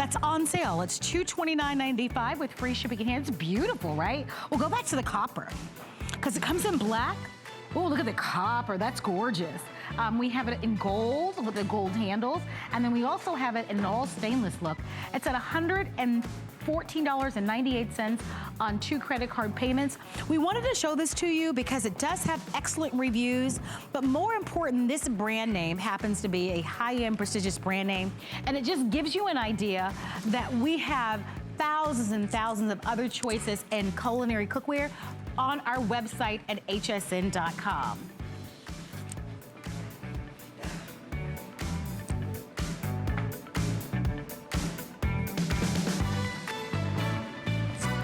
That's on sale. It's $229.95 with free shipping and handling. It's beautiful, right? We'll go back to the copper because it comes in black. Oh, look at the copper. That's gorgeous. We have it in gold with the gold handles, and then we also have it in an all stainless look. It's at $114.98 on 2 credit card payments. We wanted to show this to you because it does have excellent reviews, but more important, this brand name happens to be a high-end prestigious brand name, and it just gives you an idea that we have thousands and thousands of other choices in culinary cookware on our website at hsn.com.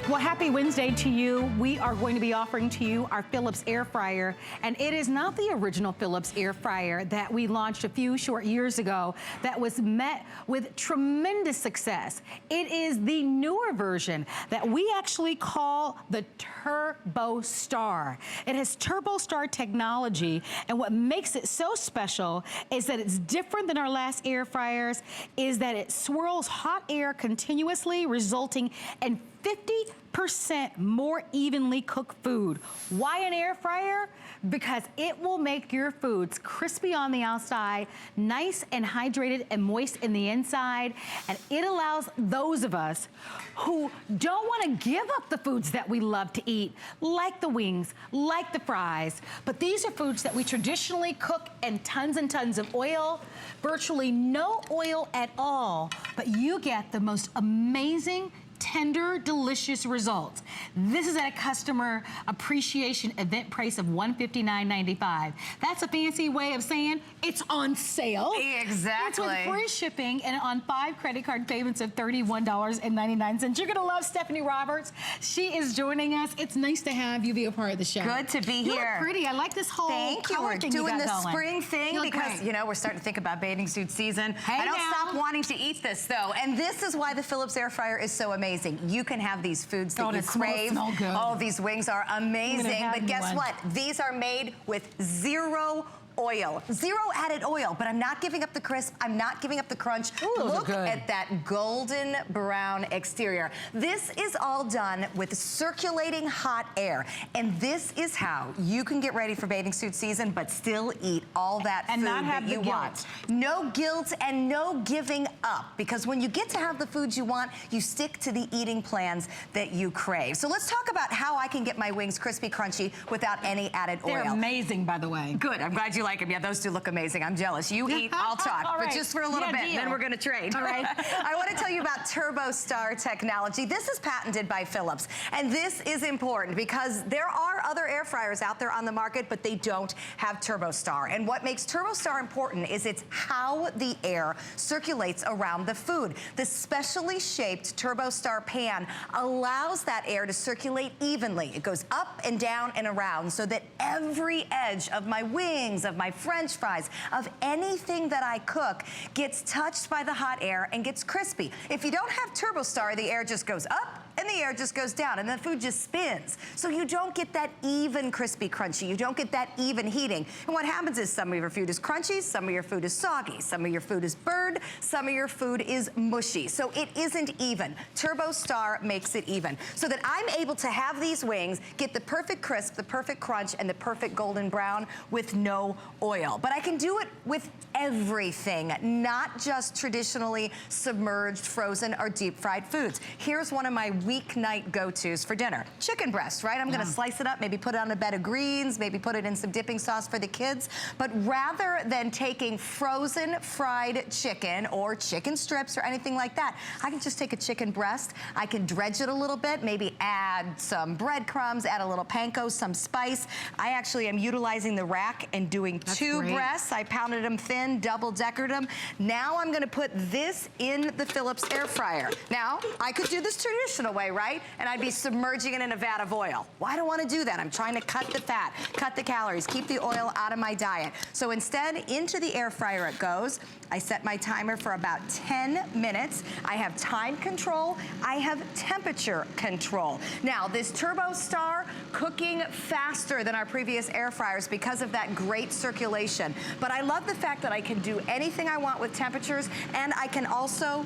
Well, happy Wednesday to you. We are going to be offering to you our Philips air fryer, and it is not the original Philips air fryer that we launched a few short years ago that was met with tremendous success. It is the newer version that we actually call the Turbo Star. It has Turbo Star technology, and what makes it so special is that it's different than our last air fryers, is that it swirls hot air continuously, resulting in 50% more evenly cooked food. Why an air fryer? Because it will make your foods crispy on the outside, nice and hydrated and moist in the inside, and it allows those of us who don't want to give up the foods that we love to eat, like the wings, like the fries, but these are foods that we traditionally cook in tons and tons of oil, virtually no oil at all, but you get the most amazing, tender, delicious results. This is at a customer appreciation event price of $159.95. That's a fancy way of saying it's on sale. Exactly. It's with free shipping and on 5 credit card payments of $31.99. You're gonna love Stephanie Roberts. She is joining us. It's nice to have you be a part of the show. Good to be here. You look pretty. I like this whole color thing you got going. We're doing the spring thing because, great. you know, we're starting to think about bathing suit season. Hey I don't now. stop wanting to eat this, though. And this is why the Philips air fryer is so amazing. You can have these foods that you crave. Smell good. Oh, these wings are amazing. But guess what? These are made with zero oil. Zero added oil, but I'm not giving up the crisp. I'm not giving up the crunch. Ooh, look at that golden brown exterior. This is all done with circulating hot air. And this is how you can get ready for bathing suit season, but still eat all that food that you want. No guilt and no giving up, because when you get to have the foods you want, you stick to the eating plans that you crave. So let's talk about how I can get my wings crispy, crunchy without any added oil. They're amazing, by the way. Good, I'm glad you like them. Yeah, those two look amazing. I'm jealous. You eat, I'll talk, but just for a little bit, then we're gonna trade. All right. I wanna tell you about Turbo Star technology. This is patented by Philips, and this is important because there are other air fryers out there on the market, but they don't have Turbo Star. And what makes Turbo Star important is it's how the air circulates around the food. The specially shaped Turbo Star pan allows that air to circulate evenly. It goes up and down and around so that every edge of my wings, of my French fries, of anything that I cook gets touched by the hot air and gets crispy. If you don't have Turbo Star, the air just goes up and the air just goes down and the food just spins. So you don't get that even crispy crunchy. You don't get that even heating. And what happens is some of your food is crunchy, some of your food is soggy, some of your food is burned, some of your food is mushy. So it isn't even. Turbo Star makes it even. So that I'm able to have these wings, get the perfect crisp, the perfect crunch, and the perfect golden brown with no oil. But I can do it with everything, not just traditionally submerged, frozen, or deep fried foods. Here's one of my weeknight go-tos for dinner. Chicken breast, right? I'm gonna slice it up, maybe put it on a bed of greens, maybe put it in some dipping sauce for the kids. But rather than taking frozen fried chicken or chicken strips or anything like that, I can just take a chicken breast, I can dredge it a little bit, maybe add some breadcrumbs, add a little panko, some spice. I actually am utilizing the rack and doing two breasts. I pounded them thin, double-deckered them. Now I'm gonna put this in the Philips air fryer. Now, I could do this traditional way, right? And I'd be submerging it in a vat of oil. Well, I don't wanna do that. I'm trying to cut the fat, cut the calories, keep the oil out of my diet. So instead, into the air fryer it goes. I set my timer for about 10 minutes. I have time control. I have temperature control. Now, this Turbo Star cooking faster than our previous air fryers because of that great circulation. But I love the fact that I can do anything I want with temperatures, and I can also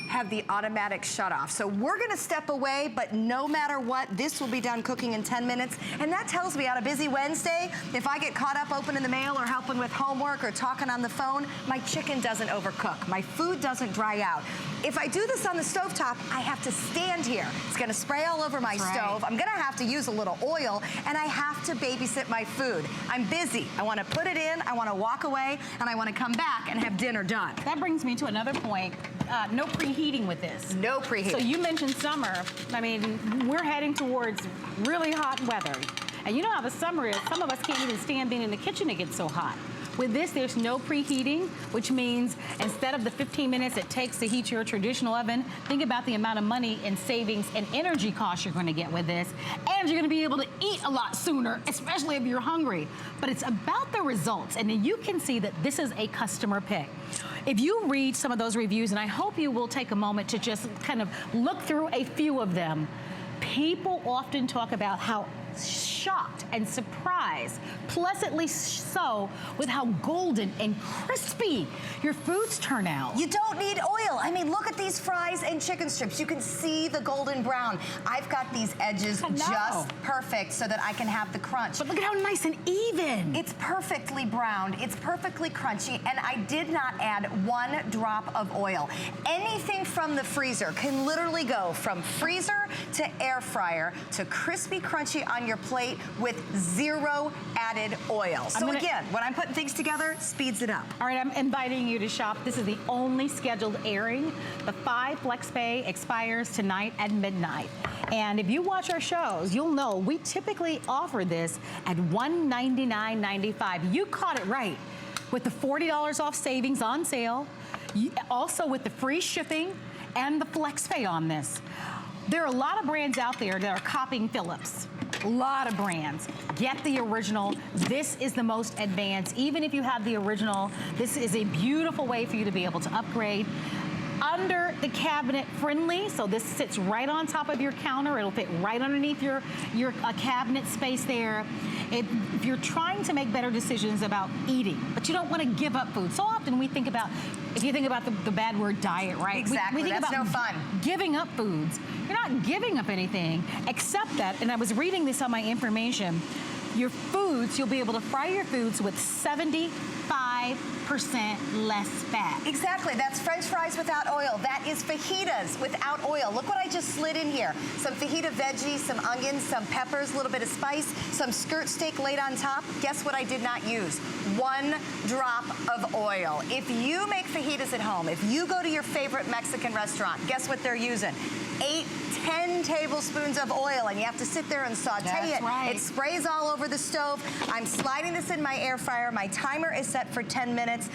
have the automatic shut off. So we're gonna step away, but no matter what, this will be done cooking in 10 minutes. And that tells me on a busy Wednesday, if I get caught up opening the mail or helping with homework or talking on the phone, my chicken doesn't overcook. My food doesn't dry out. If I do this on the stovetop, I have to stand here. It's gonna spray all over my stove. I'm gonna have to use a little oil, and I have to babysit my food. I'm busy. I wanna put it in, I wanna walk away, and I wanna come back and have dinner done. That brings me to another point. No preheating with this. No preheating. So you mentioned summer. I mean, we're heading towards really hot weather. And you know how the summer is. Some of us can't even stand being in the kitchen, it gets so hot. With this, there's no preheating, which means instead of the 15 minutes it takes to heat your traditional oven, think about the amount of money and savings and energy costs you're gonna get with this. And you're gonna be able to eat a lot sooner, especially if you're hungry. But it's about the results, and then you can see that this is a customer pick. If you read some of those reviews, and I hope you will take a moment to just kind of look through a few of them, people often talk about how shocked and surprised, pleasantly so, with how golden and crispy your foods turn out. You don't need oil. I mean, look at these fries and chicken strips. You can see the golden brown. I've got these edges just perfect so that I can have the crunch. But look at how nice and even. It's perfectly browned. It's perfectly crunchy, and I did not add one drop of oil. Anything from the freezer can literally go from freezer to air fryer to crispy crunchy on your plate with zero added oil. So again, when I'm putting things together, speeds it up. All right, I'm inviting you to shop. This is the only scheduled airing. The 5 FlexPay expires tonight at midnight. And if you watch our shows, you'll know we typically offer this at $199.95. You caught it right. With the $40 off savings on sale, also with the free shipping and the FlexPay on this. There are a lot of brands out there that are copying Philips. A lot of brands. Get the original. This is the most advanced. Even if you have the original, this is a beautiful way for you to be able to upgrade. Under the cabinet friendly, so this sits right on top of your counter. It'll fit right underneath your cabinet space there. If you're trying to make better decisions about eating, but you don't want to give up food. So often we think about, if you think about the bad word diet, right? Exactly, we think that's about no fun. Giving up foods. You're not giving up anything, except that, and I was reading this on my information, your foods, you'll be able to fry your foods with 75% less fat. Exactly, that's French fries without oil. That is fajitas without oil. Look what I just slid in here. Some fajita veggies, some onions, some peppers, a little bit of spice, some skirt steak laid on top. Guess what I did not use? 1 drop of oil. If you make fajitas at home, if you go to your favorite Mexican restaurant, guess what they're using? 8-10 tablespoons of oil, and you have to sit there and saute it. Right. It sprays all over the stove. I'm sliding this in my air fryer. My timer is set for 10 minutes.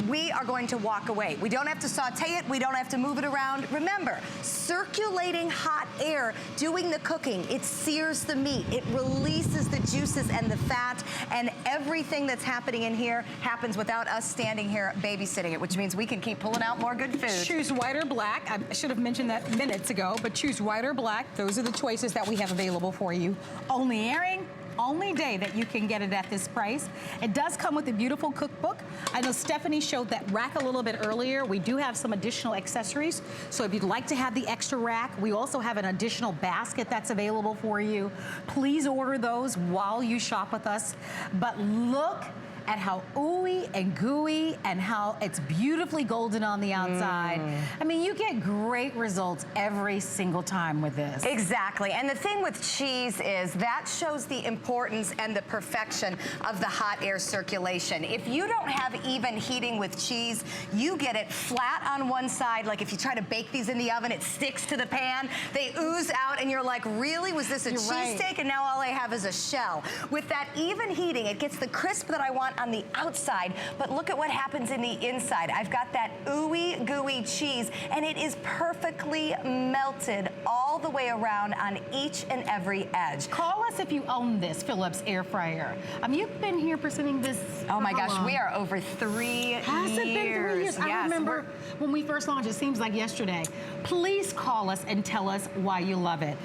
We are going to walk away. We don't have to saute it. We don't have to move it around. Remember, circulating hot air doing the cooking. It sears the meat. It releases the juices and the fat, and everything that's happening in here happens without us standing here babysitting it, which means we can keep pulling out more good food. Choose white or black. I should have mentioned that minutes ago, but choose white or black. Those are the choices that we have available for you. Only airing, only day that you can get it at this price. It does come with a beautiful cookbook. I know Stephanie showed that rack a little bit earlier. We do have some additional accessories. So if you'd like to have the extra rack, we also have an additional basket that's available for you. Please order those while you shop with us. But look at how ooey and gooey and how it's beautifully golden on the outside. I mean, you get great results every single time with this. Exactly, and the thing with cheese is that shows the importance and the perfection of the hot air circulation. If you don't have even heating with cheese, you get it flat on one side, like if you try to bake these in the oven, it sticks to the pan, they ooze out, and you're like, really? Was this a cheesesteak? And now all I have is a shell. With that even heating, it gets the crisp that I want on the outside, but look at what happens in the inside. I've got that ooey gooey cheese, and it is perfectly melted all the way around on each and every edge. Call us if you own this Philips air fryer. You've been here presenting this. Oh my gosh, we are over 3 years. Has it been 3 years? Yes, I remember when we first launched, it seems like yesterday. Please call us and tell us why you love it.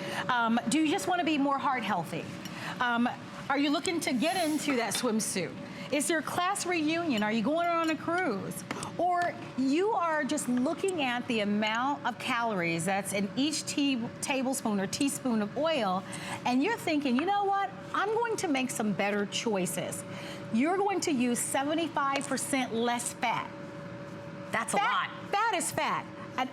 Do you just want to be more heart healthy? Are you looking to get into that swimsuit? Is your class reunion? Are you going on a cruise? Or you are just looking at the amount of calories that's in each tablespoon or teaspoon of oil, and you're thinking, you know what? I'm going to make some better choices. You're going to use 75% less fat. That's a lot. Fat is fat. And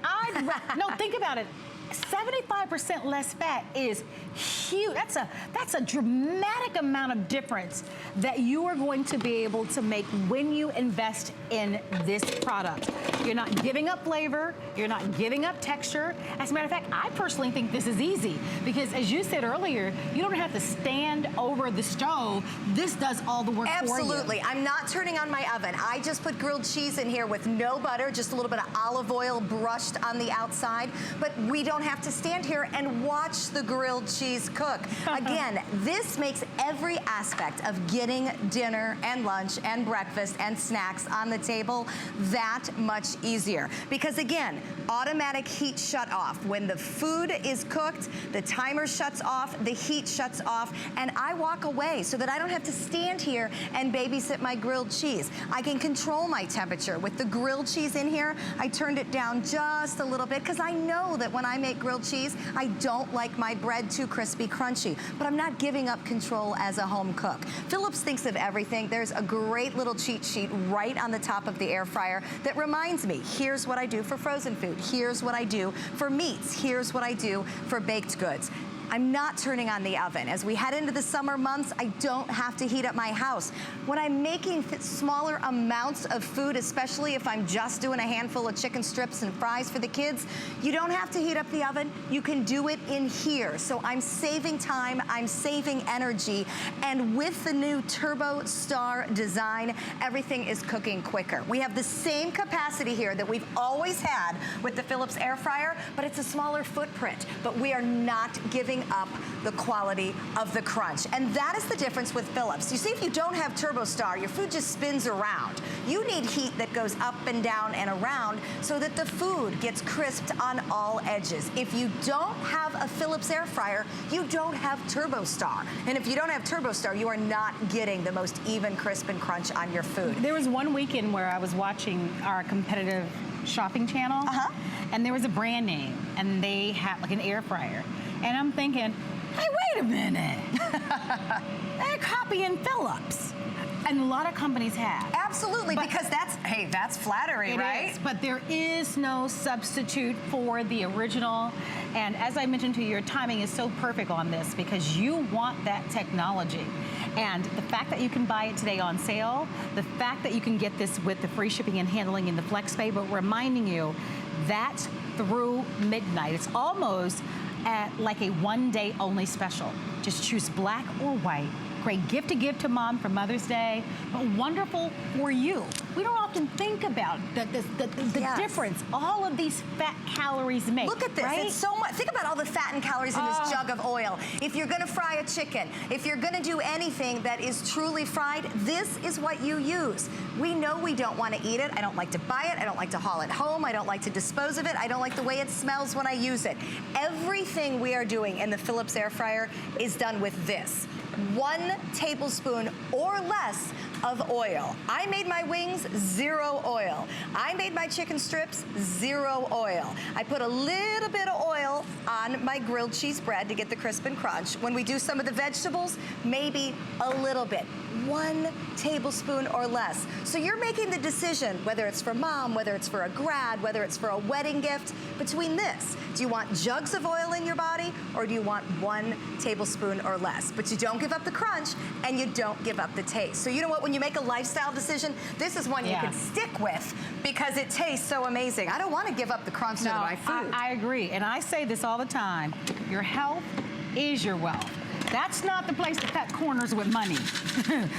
no, think about it. 75% less fat is huge. That's a dramatic amount of difference that you are going to be able to make when you invest in this product. You're not giving up flavor. You're not giving up texture. As a matter of fact, I personally think this is easy because, as you said earlier, you don't have to stand over the stove. This does all the work for you. Absolutely. I'm not turning on my oven. I just put grilled cheese in here with no butter, just a little bit of olive oil brushed on the outside. But we don't have to stand here and watch the grilled cheese cook. Again, this makes every aspect of getting dinner and lunch and breakfast and snacks on the table that much easier. Because again, automatic heat shut off. When the food is cooked, the timer shuts off, the heat shuts off, and I walk away so that I don't have to stand here and babysit my grilled cheese. I can control my temperature. With the grilled cheese in here, I turned it down just a little bit because I know that when I make grilled cheese, I don't like my bread too crispy, crunchy, but I'm not giving up control as a home cook. Philips thinks of everything. There's a great little cheat sheet right on the top of the air fryer that reminds me, here's what I do for frozen food. Here's what I do for meats. Here's what I do for baked goods. I'm not turning on the oven. As we head into the summer months, I don't have to heat up my house. When I'm making smaller amounts of food, especially if I'm just doing a handful of chicken strips and fries for the kids, you don't have to heat up the oven. You can do it in here. So I'm saving time, I'm saving energy, and with the new Turbo Star design, everything is cooking quicker. We have the same capacity here that we've always had with the Philips air fryer, but it's a smaller footprint. But we are not giving up the quality of the crunch. And that is the difference with Philips. You see, if you don't have Turbo Star, your food just spins around. You need heat that goes up and down and around so that the food gets crisped on all edges. If you don't have a Philips air fryer, you don't have Turbo Star. And if you don't have Turbo Star, you are not getting the most even crisp and crunch on your food. There was one weekend where I was watching our competitive shopping channel, and there was a brand name, and they had like an air fryer. And I'm thinking, hey, wait a minute. They're copying Philips. And a lot of companies have. Absolutely, because that's flattery, right? It is, but there is no substitute for the original. And as I mentioned to you, your timing is so perfect on this because you want that technology. And the fact that you can buy it today on sale, the fact that you can get this with the free shipping and handling in the FlexPay, but reminding you that's through midnight. It's almost at like a one-day only special. Just choose black or white. Great gift to give to mom for Mother's Day, but wonderful for you. We don't often think about the difference all of these fat calories make. Look at this, right? It's so much. Think about all the fat and calories in this jug of oil. If you're gonna fry a chicken, if you're gonna do anything that is truly fried, this is what you use. We know we don't wanna eat it. I don't like to buy it. I don't like to haul it home. I don't like to dispose of it. I don't like the way it smells when I use it. Everything we are doing in the Philips air fryer is done with this. 1 tablespoon or less of oil. I made my wings 0 oil. I made my chicken strips 0 oil. I put a little bit of oil on my grilled cheese bread to get the crisp and crunch. When we do some of the vegetables, maybe a little bit. 1 tablespoon or less. So you're making the decision, whether it's for mom, whether it's for a grad, whether it's for a wedding gift, between this. Do you want jugs of oil in your body, or do you want 1 tablespoon or less? But you don't give up the crunch, and you don't give up the taste. So you know what, when you make a lifestyle decision, this is one you can stick with because it tastes so amazing. I don't want to give up the crunch of my food. I agree, and I say this all the time. Your health is your wealth. That's not the place to cut corners with money.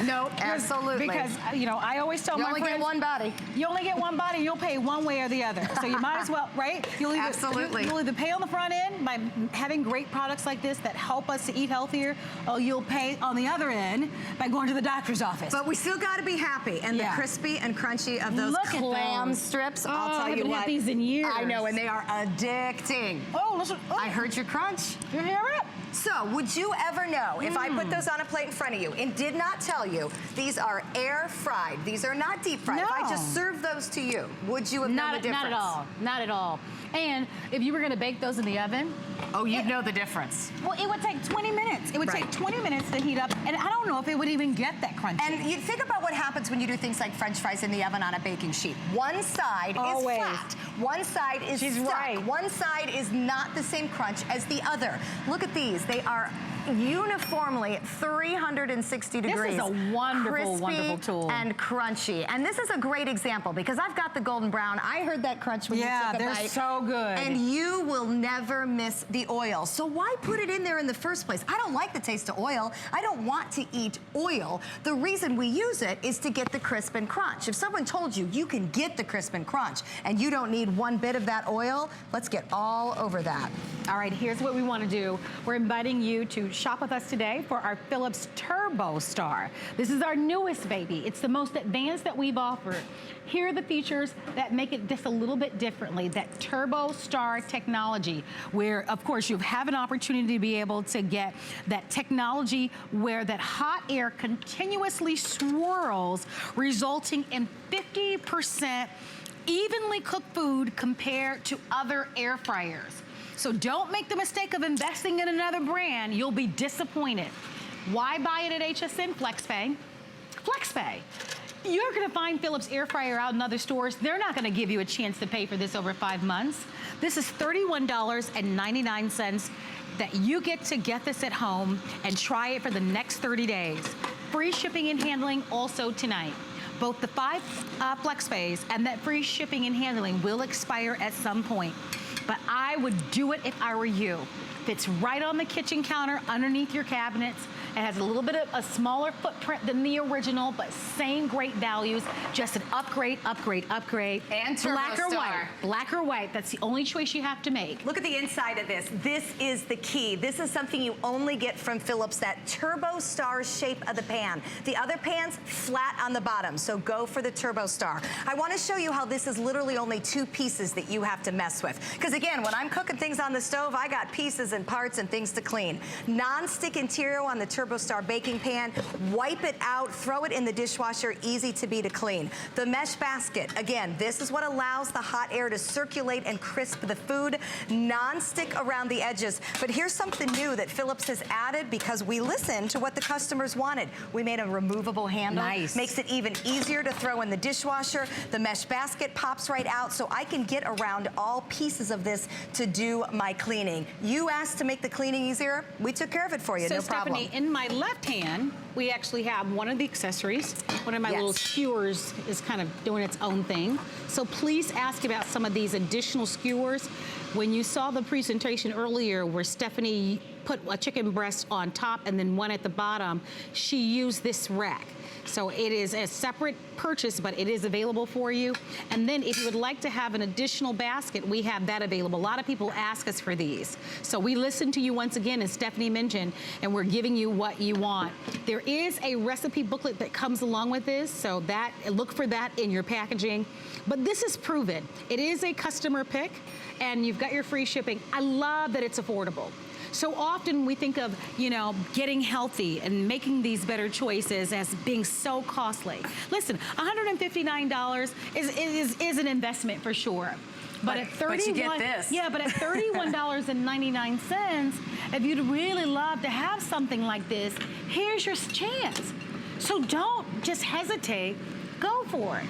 No, absolutely. Because, you know, I always tell my friends. You only get one body. You only get one body, and you'll pay one way or the other. So you might as well, right? You'll either pay on the front end by having great products like this that help us to eat healthier, or you'll pay on the other end by going to the doctor's office. But we still got to be happy. And the crispy and crunchy of those clam strips, I'll tell you what. I haven't had these in years. I know, and they are addicting. Oh, listen. Oh. I heard your crunch. You hear it? So, would you ever know if I put those on a plate in front of you and did not tell you these are air fried? These are not deep fried. No. If I just served those to you, would you have known the difference? Not at all. Not at all. And if you were going to bake those in the oven, oh, you'd know the difference. well, it would take 20 minutes. It would Right. take 20 minutes to heat up, and I don't know if it would even get that crunchy. And you think about what happens when you do things like French fries in the oven on a baking sheet. One side Always. is flat. One side is She's stuck. right. One side is not the same crunch as the other. Look at these. They are uniformly 360 degrees. This is a wonderful, crispy wonderful tool. and crunchy. And this is a great example because I've got the golden brown. I heard that crunch when you took a they're bite. so good. And you will never miss the oil. So why put it in there in the first place? I don't like the taste of oil. I don't want to eat oil. The reason we use it is to get the crisp and crunch. If someone told you you can get the crisp and crunch and you don't need one bit of that oil, let's get all over that. All right, here's what we want to do. We're inviting you to shop with us today for our Philips Turbo Star. This is our newest baby. It's the most advanced that we've offered. Here are the features that make it just a little bit differently. That Turbo Star technology, where of course you have an opportunity to be able to get that technology where that hot air continuously swirls, resulting in 50% evenly cooked food compared to other air fryers. So don't make the mistake of investing in another brand. You'll be disappointed. Why buy it at HSN? FlexPay. FlexPay. You're gonna find Philips air fryer out in other stores. They're not gonna give you a chance to pay for this over 5 months. This is $31.99 that you get to get this at home and try it for the next 30 days. Free shipping and handling also tonight. Both the 5 FlexPays and that free shipping and handling will expire at some point. But I would do it if I were you. Fits right on the kitchen counter underneath your cabinets. It has a little bit of a smaller footprint than the original, but same great values. Just an upgrade, upgrade, upgrade. And Turbo Black or Star. white. Black or white. That's the only choice you have to make. Look at the inside of this. This is the key. This is something you only get from Philips, that Turbo Star shape of the pan. The other pan's flat on the bottom, so go for the Turbo Star. I want to show you how this is literally only 2 pieces that you have to mess with. Because again, when I'm cooking things on the stove, I got pieces and parts and things to clean. Non-stick interior on the Turbo Star baking pan. Wipe it out, throw it in the dishwasher, easy to be to clean. The mesh basket, again, this is what allows the hot air to circulate and crisp the food. Non-stick around the edges. But here's something new that Philips has added because we listened to what the customers wanted. We made a removable handle. Nice. Makes it even easier to throw in the dishwasher. The mesh basket pops right out so I can get around all pieces of this to do my cleaning. You asked to make the cleaning easier. We took care of it for you, So no problem. Stephanie, in my left hand, we actually have one of the accessories. One of my Yes. little skewers is kind of doing its own thing. So please ask about some of these additional skewers. When you saw the presentation earlier where Stephanie put a chicken breast on top and then one at the bottom, she used this rack. So it is a separate purchase, but it is available for you. And then if you would like to have an additional basket, we have that available. A lot of people ask us for these. So we listened to you once again, as Stephanie mentioned, and we're giving you what you want. There is a recipe booklet that comes along with this, so that look for that in your packaging. But this is proven. It is a customer pick, and you've got your free shipping. I love that it's affordable. So often we think of, you know, getting healthy and making these better choices as being so costly. Listen, $159 is an investment for sure. But at but you get this. Yeah, but at $31.99, if you'd really love to have something like this, here's your chance. So don't just hesitate, go for it.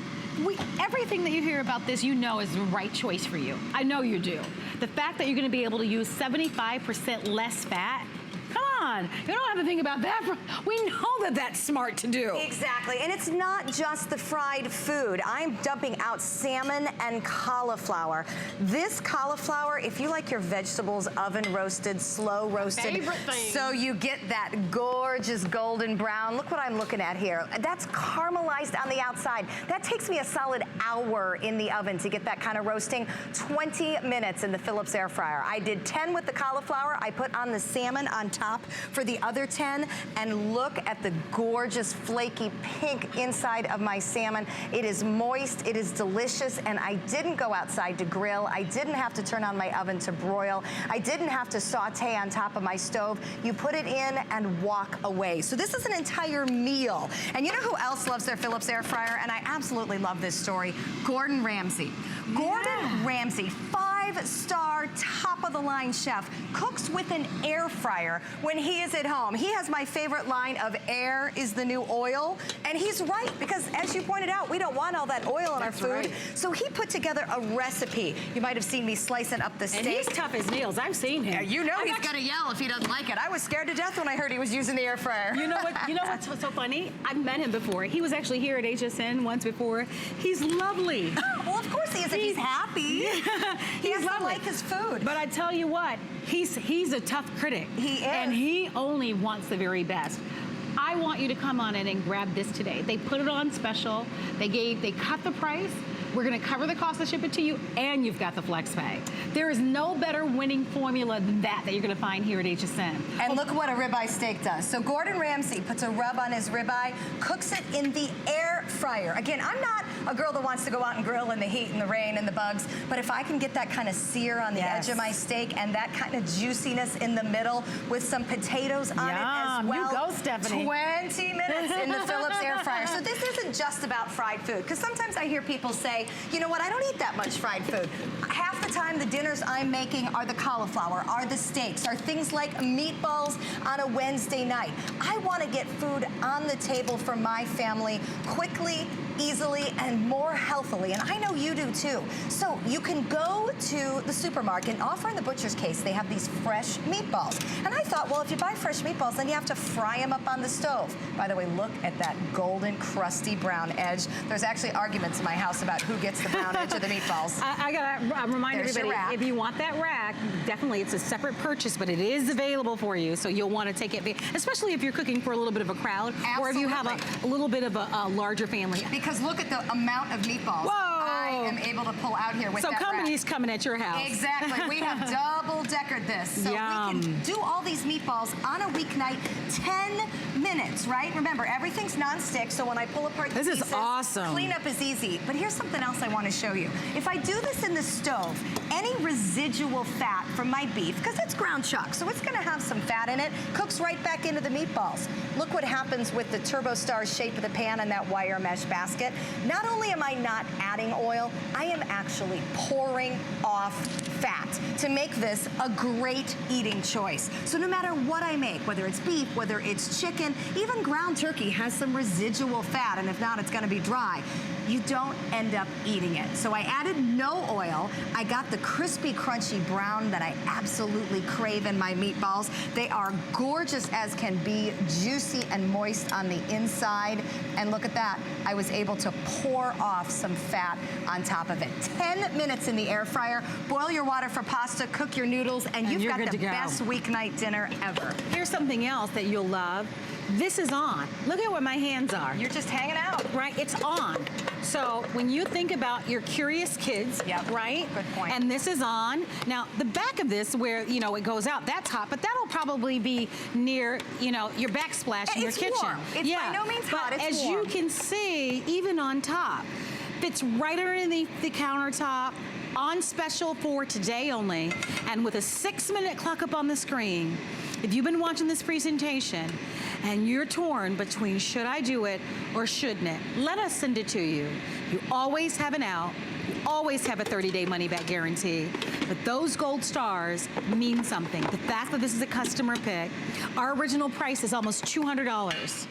Everything that you hear about this, you know is the right choice for you. I know you do. The fact that you're gonna be able to use 75% less fat, come on, you don't have to think about that. We know that that's smart to do. Exactly, and it's not just the fried food. I'm dumping out salmon and cauliflower. This cauliflower, if you like your vegetables oven roasted, slow roasted, favorite thing. so you get that gorgeous golden brown. Look what I'm looking at here. That's caramelized on the outside. That takes me a solid hour in the oven to get that kind of roasting. 20 minutes in the Philips air fryer. I did 10 with the cauliflower. I put on the salmon on top for the other 10. And look at the gorgeous flaky pink inside of my salmon. It is moist, it is delicious, and I didn't go outside to grill. I didn't have to turn on my oven to broil. I didn't have to saute on top of my stove. You put it in and walk away. So this is an entire meal. And you know who else loves their Philips air fryer? And I absolutely love this story. Gordon Ramsay. Gordon Ramsay, 5-star, top-of-the-line chef, cooks with an air fryer when he is at home. He has my favorite line of air is the new oil. And he's right, because as you pointed out, we don't want all that oil in our food. Right. So he put together a recipe. You might have seen me slicing up the steak. And he's tough as nails. I've seen him. Yeah, you know he's gonna yell if he doesn't like it. I was scared to death when I heard he was using the air fryer. You know what? You know what's so funny? I've met him before. He was actually here at HSN once before. He's lovely. Well, of course he is. If he's happy, he has to like his food. But I tell you what, he's a tough critic. He is. And he only wants the very best. I want you to come on in and grab this today. They put it on special. They cut the price. We're gonna cover the cost to ship it to you, and you've got the flex pay. There is no better winning formula than that you're gonna find here at HSN. And look what a ribeye steak does. So Gordon Ramsay puts a rub on his ribeye, cooks it in the air fryer. Again, I'm not a girl that wants to go out and grill in the heat and the rain and the bugs, but if I can get that kind of sear on the edge of my steak and that kind of juiciness in the middle with some potatoes on it as well. You go, Stephanie. 20 minutes in the Philips air fryer. So this isn't just about fried food, because sometimes I hear people say, you know what, I don't eat that much fried food. Half the time the dinners I'm making are the cauliflower, are the steaks, are things like meatballs on a Wednesday night. I want to get food on the table for my family quickly, easily, and more healthily, and I know you do too. So you can go to the supermarket, and offer in the butcher's case, they have these fresh meatballs. And I thought, well, if you buy fresh meatballs, then you have to fry them up on the stove. By the way, look at that golden, crusty brown edge. There's actually arguments in my house about who gets the brown edge of the meatballs. I gotta remind There's your everybody, rack. if you want that rack, definitely it's a separate purchase, but it is available for you, so you'll want to take it, especially if you're cooking for a little bit of a crowd, or if you have a little bit of a larger family. Because look at the amount of meatballs I am able to pull out here with that company's rack. coming at your house. Exactly. We have double-deckered this. So we can do all these meatballs on a weeknight, 10 minutes, right? Remember, everything's non-stick, so when I pull apart the pieces, is awesome. Cleanup is easy. But here's something else I want to show you. If I do this in the stove, any residual fat from my beef, because it's ground chuck, so it's going to have some fat in it, cooks right back into the meatballs. Look what happens with the TurboStar shape of the pan and that wire mesh basket. Not only am I not adding oil, I am actually pouring off fat to make this a great eating choice. So no matter what I make, whether it's beef, whether it's chicken, even ground turkey has some residual fat, and if not, it's gonna be dry. You don't end up eating it. So I added no oil. I got the crispy, crunchy brown that I absolutely crave in my meatballs. They are gorgeous as can be, juicy and moist on the inside. And look at that. I was able to pour off some fat on top of it. 10 minutes in the air fryer. Boil your water for pasta, cook your noodles, and you've got the best weeknight dinner ever. Here's something else that you'll love. This is on. Look at where my hands are. You're just hanging out. Right, it's on. So when you think about your curious kids, right? Good point. And this is on. Now, the back of this where, you know, it goes out, that's hot, but that'll probably be near, you know, your backsplash in your kitchen. Warm. It's by no means hot, but it's as warm. you can see, even on top, fits right underneath the countertop, on special for today only, and with a 6-minute clock up on the screen. If you've been watching this presentation and you're torn between should I do it or shouldn't it, let us send it to you. You always have an out. You always have a 30-day money-back guarantee. But those gold stars mean something. The fact that this is a customer pick, our original price is almost $200.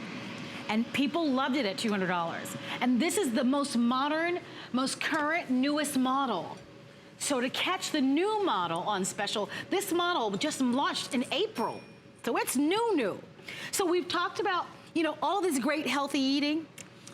And people loved it at $200. And this is the most modern, most current, newest model. So to catch the new model on special, this model just launched in April. So it's new. So we've talked about, you know, all this great healthy eating.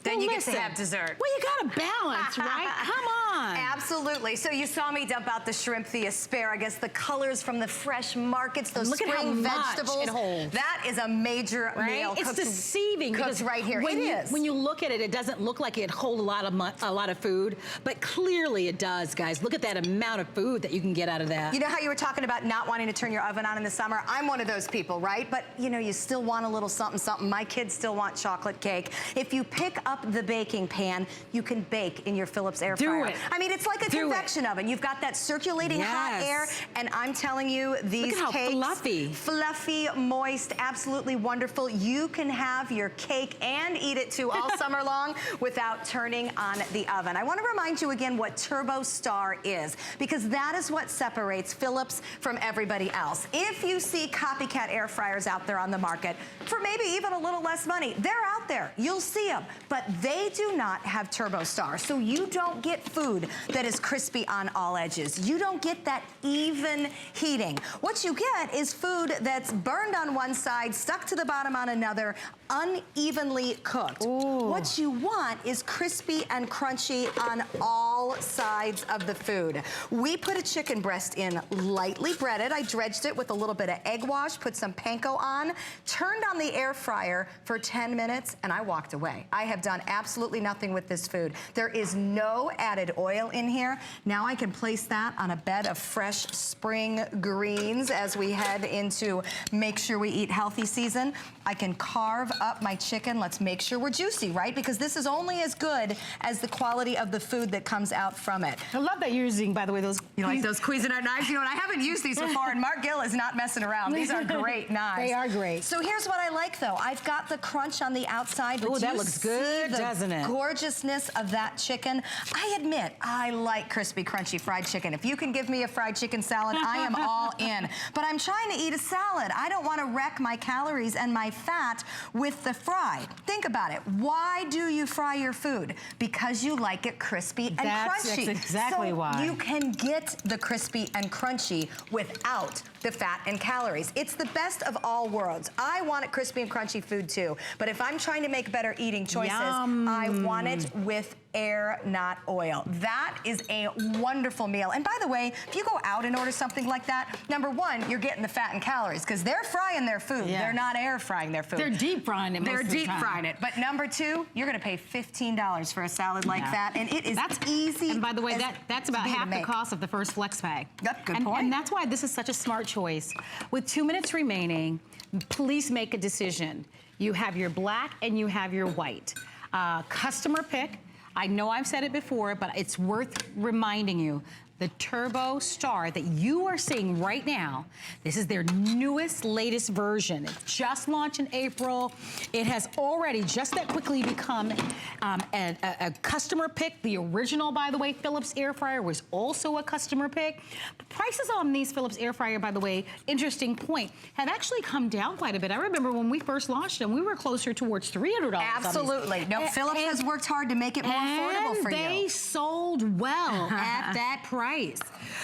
then Well, you listen, get to have dessert. Well, you gotta balance, right? Come on. Absolutely. So you saw me dump out the shrimp, the asparagus, the colors from the fresh markets, those Look at how spring much vegetables. it holds. That is a major meal. It's deceiving cooked because right here. When you look at it, it doesn't look like it holds a lot of food, but clearly it does, guys. Look at that amount of food that you can get out of that. You know how you were talking about not wanting to turn your oven on in the summer? I'm one of those people, right? But you know, you still want a little something, something. My kids still want chocolate cake. If you pick up the baking pan, you can bake in your Philips air fryer. it. I mean, it's like a convection oven. You've got that circulating hot air, and I'm telling you, these Look at cakes, how fluffy, moist, absolutely wonderful. You can have your cake and eat it too all summer long without turning on the oven. I want to remind you again what TurboStar is, because that is what separates Philips from everybody else. If you see copycat air fryers out there on the market for maybe even a little less money, they're out there. You'll see them, but they do not have TurboStar, so you don't get food that is crispy on all edges. You don't get that even heating. What you get is food that's burned on one side, stuck to the bottom on another, unevenly cooked. Ooh. What you want is crispy and crunchy on all sides of the food. We put a chicken breast in lightly breaded. I dredged it with a little bit of egg wash, put some panko on, turned on the air fryer for 10 minutes, and I walked away. I have done absolutely nothing with this food. There is no added oil in here. Now I can place that on a bed of fresh spring greens as we head into make sure we eat healthy season. I can carve up my chicken. Let's make sure we're juicy, right? Because this is only as good as the quality of the food that comes out from it. I love that you're using, by the way, those. You like those Cuisinart knives? You know, and I haven't used these before, and Mark Gill is not messing around. These are great knives. They are great. So here's what I like, though. I've got the crunch on the outside. Oh, that looks good, doesn't it? Gorgeousness of that chicken. I admit, I like crispy, crunchy fried chicken. If you can give me a fried chicken salad, I am all in. But I'm trying to eat a salad. I don't want to wreck my calories and my fat with the fry. Think about it. Why do you fry your food? Because you like it crispy and crunchy. That's exactly why. You can get the crispy and crunchy without the fat and calories. It's the best of all worlds. I want it crispy and crunchy food too, but if I'm trying to make better eating choices, I want it with air, not oil. That is a wonderful meal. And by the way, if you go out and order something like that, number one, you're getting the fat and calories because they're frying their food. Yeah. They're not air frying their food. They're deep frying it most They're of the deep time. frying it. But number two, you're gonna pay $15 for a salad like that, and it is easy. And by the way, that's about to half the make. cost of the first Flex Pay. Yep, good and, point. And that's why this is such a smart choice. With 2 minutes remaining, please make a decision. You have your black and you have your white. Customer pick. I know I've said it before, but it's worth reminding you. The TurboStar that you are seeing right now, this is their newest, latest version. It just launched in April. It has already just that quickly become a customer pick. The original, by the way, Philips air fryer was also a customer pick. The prices on these Philips air fryer, by the way, interesting point, have actually come down quite a bit. I remember when we first launched them, we were closer towards $300. Absolutely. No, Philips has worked hard to make it more affordable for you. They sold well at that price.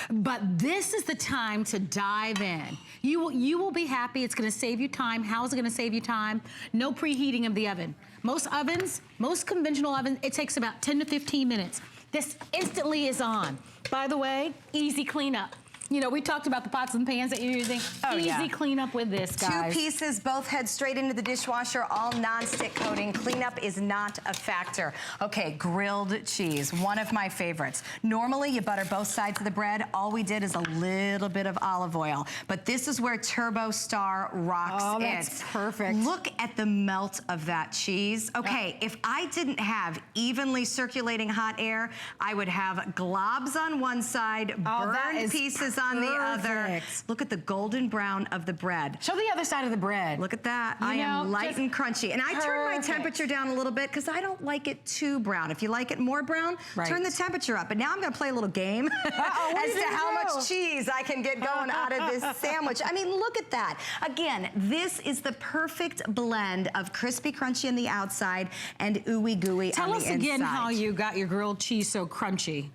But this is the time to dive in. You will be happy. It's going to save you time. How is it going to save you time? No preheating of the oven. Most ovens, most conventional ovens, it takes about 10 to 15 minutes. This instantly is on. By the way, easy cleanup. You know, we talked about the pots and pans that you're using. Easy cleanup with this, guys. 2 pieces, both head straight into the dishwasher, all non-stick coating. Cleanup is not a factor. Okay, grilled cheese, one of my favorites. Normally, you butter both sides of the bread. All we did is a little bit of olive oil. But this is where TurboStar rocks it. Oh, that's perfect. Look at the melt of that cheese. Okay, if I didn't have evenly circulating hot air, I would have globs on one side, burned pieces on the other. Look at the golden brown of the bread. Show the other side of the bread. Look at that. I am light and crunchy. And I turn my temperature down a little bit because I don't like it too brown. If you like it more brown, turn the temperature up. But now I'm going to play a little game as to how much cheese I can get going out of this sandwich. I mean, look at that. Again, this is the perfect blend of crispy crunchy on the outside and ooey gooey on the inside. Tell us again how you got your grilled cheese so crunchy.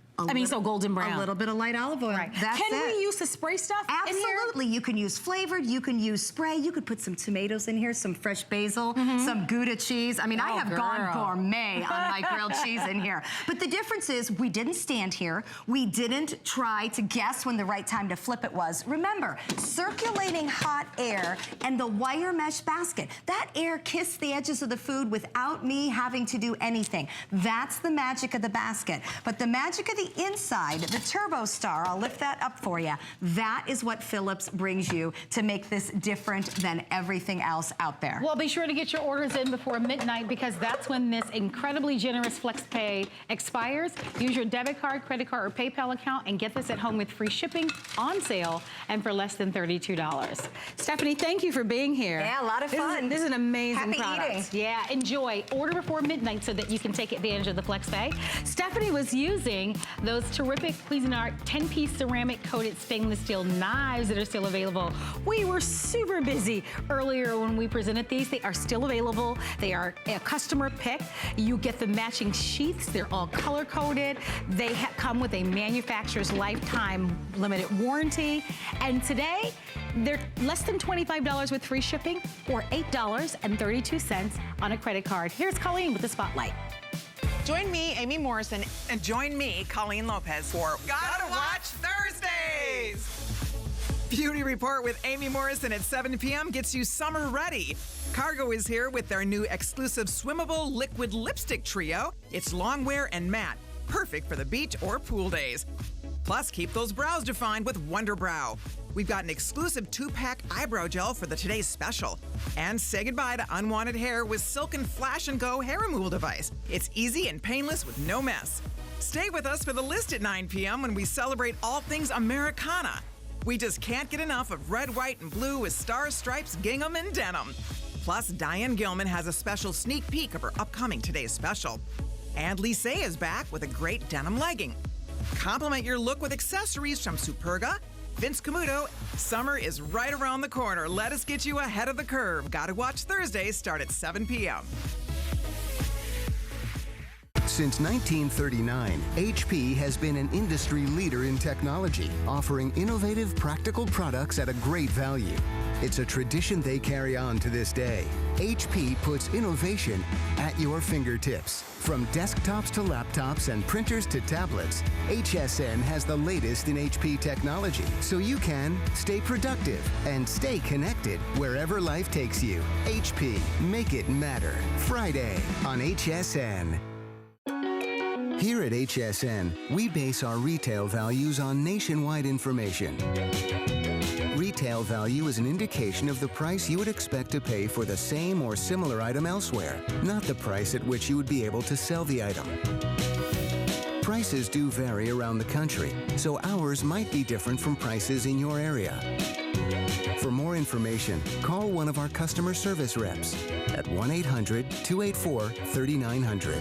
so golden brown. A little bit of light olive oil. Right. That's Can it. we use the spray stuff in here? Absolutely. You can use flavored, you can use spray, you could put some tomatoes in here, some fresh basil, some Gouda cheese. I mean, I have gone gourmet on my grilled cheese in here. But the difference is we didn't stand here. We didn't try to guess when the right time to flip it was. Remember, circulating hot air and the wire mesh basket. That air kissed the edges of the food without me having to do anything. That's the magic of the basket. But the magic of the inside, the Turbo Star, I'll lift that up for you. That is what Philips brings you to make this different than everything else out there. Well, be sure to get your orders in before midnight because that's when this incredibly generous FlexPay expires. Use your debit card, credit card, or PayPal account and get this at home with free shipping on sale and for less than $32. Stephanie, thank you for being here. Yeah, a lot of fun. This is an amazing Happy product. eating. Yeah, enjoy. Order before midnight so that you can take advantage of the FlexPay. Stephanie was using those terrific Cuisinart 10-piece ceramic coated stainless steel knives that are still available. We were super busy earlier when we presented these. They are still available. They are a customer pick. You get the matching sheaths. They're all color coded. They come with a manufacturer's lifetime limited warranty. And today, they're less than $25 with free shipping or $8.32 on a credit card. Here's Colleen with the spotlight. Join me, Amy Morrison, And join me, Colleen Lopez, for Gotta Watch Thursdays. Beauty Report with Amy Morrison at 7 p.m. gets you summer ready. Cargo is here with their new exclusive swimmable liquid lipstick trio. It's long wear and matte, perfect for the beach or pool days. Plus, keep those brows defined with Wonder Brow. We've got an exclusive 2-pack eyebrow gel for the today's special. And say goodbye to unwanted hair with Silken Flash and Go hair removal device. It's easy and painless with no mess. Stay with us for the list at 9 p.m. when we celebrate all things Americana. We just can't get enough of red, white, and blue with stars, stripes, gingham, and denim. Plus, Diane Gilman has a special sneak peek of her upcoming today's special. And Lise is back with a great denim legging. Complement your look with accessories from Superga, Vince Camuto. Summer is right around the corner. Let us get you ahead of the curve. Gotta Watch Thursdays start at 7 p.m. Since 1939, HP has been an industry leader in technology, offering innovative, practical products at a great value. It's a tradition they carry on to this day. HP puts innovation at your fingertips. From desktops to laptops and printers to tablets, HSN has the latest in HP technology, so you can stay productive and stay connected wherever life takes you. HP, make it matter. Friday on HSN. Here at HSN, we base our retail values on nationwide information. Retail value is an indication of the price you would expect to pay for the same or similar item elsewhere, not the price at which you would be able to sell the item. Prices do vary around the country, so ours might be different from prices in your area. For more information, call one of our customer service reps at 1-800-284-3900.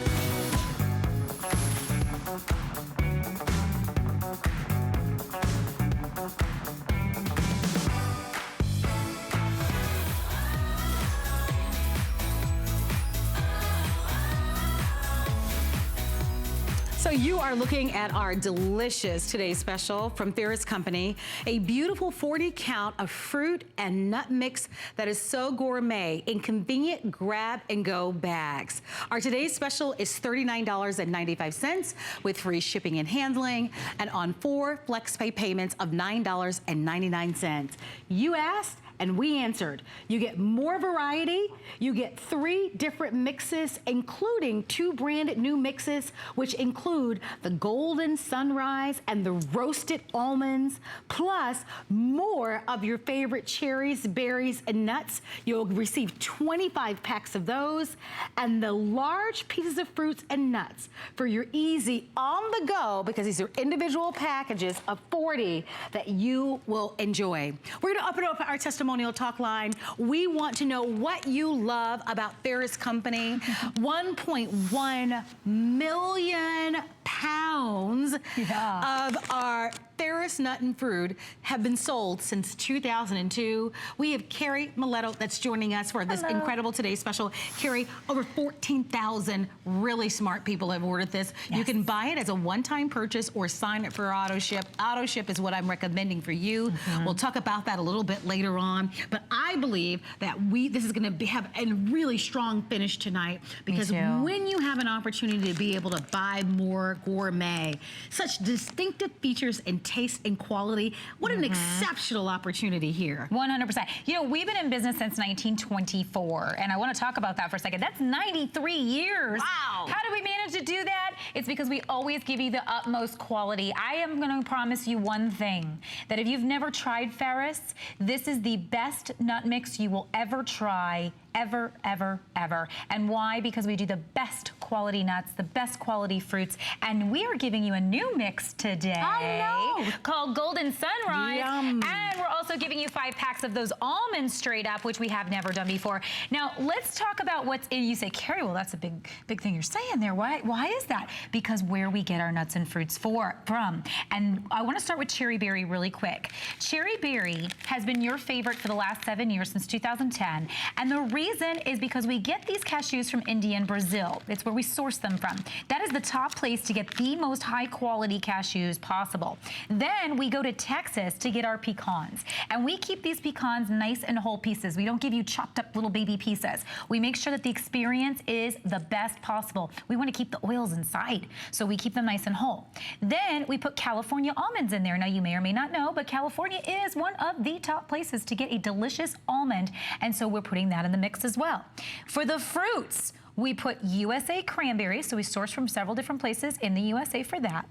So you are looking at our delicious today's special from Ferris Company, a beautiful 40 count of fruit and nut mix that is so gourmet in convenient grab and go bags. Our today's special is $39.95 with free shipping and handling and on 4 FlexPay payments of $9.99. You asked and we answered. You get more variety, you get 3 different mixes, including 2 brand new mixes, which include the Golden Sunrise and the Roasted Almonds, plus more of your favorite cherries, berries, and nuts. You'll receive 25 packs of those, and the large pieces of fruits and nuts for your easy on the go, because these are individual packages of 40 that you will enjoy. We're gonna open up our testimonial talk line. We want to know what you love about Ferris Company. 1.1 million pounds of our Ferris Nut and Fruit have been sold since 2002. We have Carrie Miletto that's joining us for this incredible Today Special. Carrie, over 14,000 really smart people have ordered this. Yes. You can buy it as a one-time purchase or sign it for auto ship. Auto ship is what I'm recommending for you. We'll talk about that a little bit later on. But I believe that this is going to have a really strong finish tonight, because when you have an opportunity to be able to buy more gourmet, such distinctive features and taste and quality, what an exceptional opportunity here. 100%. You know, we've been in business since 1924, and I want to talk about that for a second. That's 93 years. Wow. How do we manage to do that? It's because we always give you the utmost quality. I am going to promise you one thing, that if you've never tried Ferris, this is the best nut mix you will ever try. Ever, ever, ever. And why? Because we do the best quality nuts, the best quality fruits, and we are giving you a new mix today. I know. Called Golden Sunrise. Yum. And we're also giving you 5 packs of those almonds straight up, which we have never done before. Now, let's talk about what's in. You say, Carrie, well, that's a big thing you're saying there. Why is that? Because where we get our nuts and fruits from. And I want to start with Cherry Berry really quick. Cherry Berry has been your favorite for the last 7 years, since 2010. And the reason is because we get these cashews from India and Brazil. It's where we source them from. That is the top place to get the most high quality cashews possible. Then we go to Texas to get our pecans. And we keep these pecans nice and whole pieces. We don't give you chopped up little baby pieces. We make sure that the experience is the best possible. We want to keep the oils inside, so we keep them nice and whole. Then we put California almonds in there. Now, you may or may not know, but California is one of the top places to get a delicious almond. And so we're putting that in the mix as well. For the fruits, we put USA cranberries, so we source from several different places in the USA for that.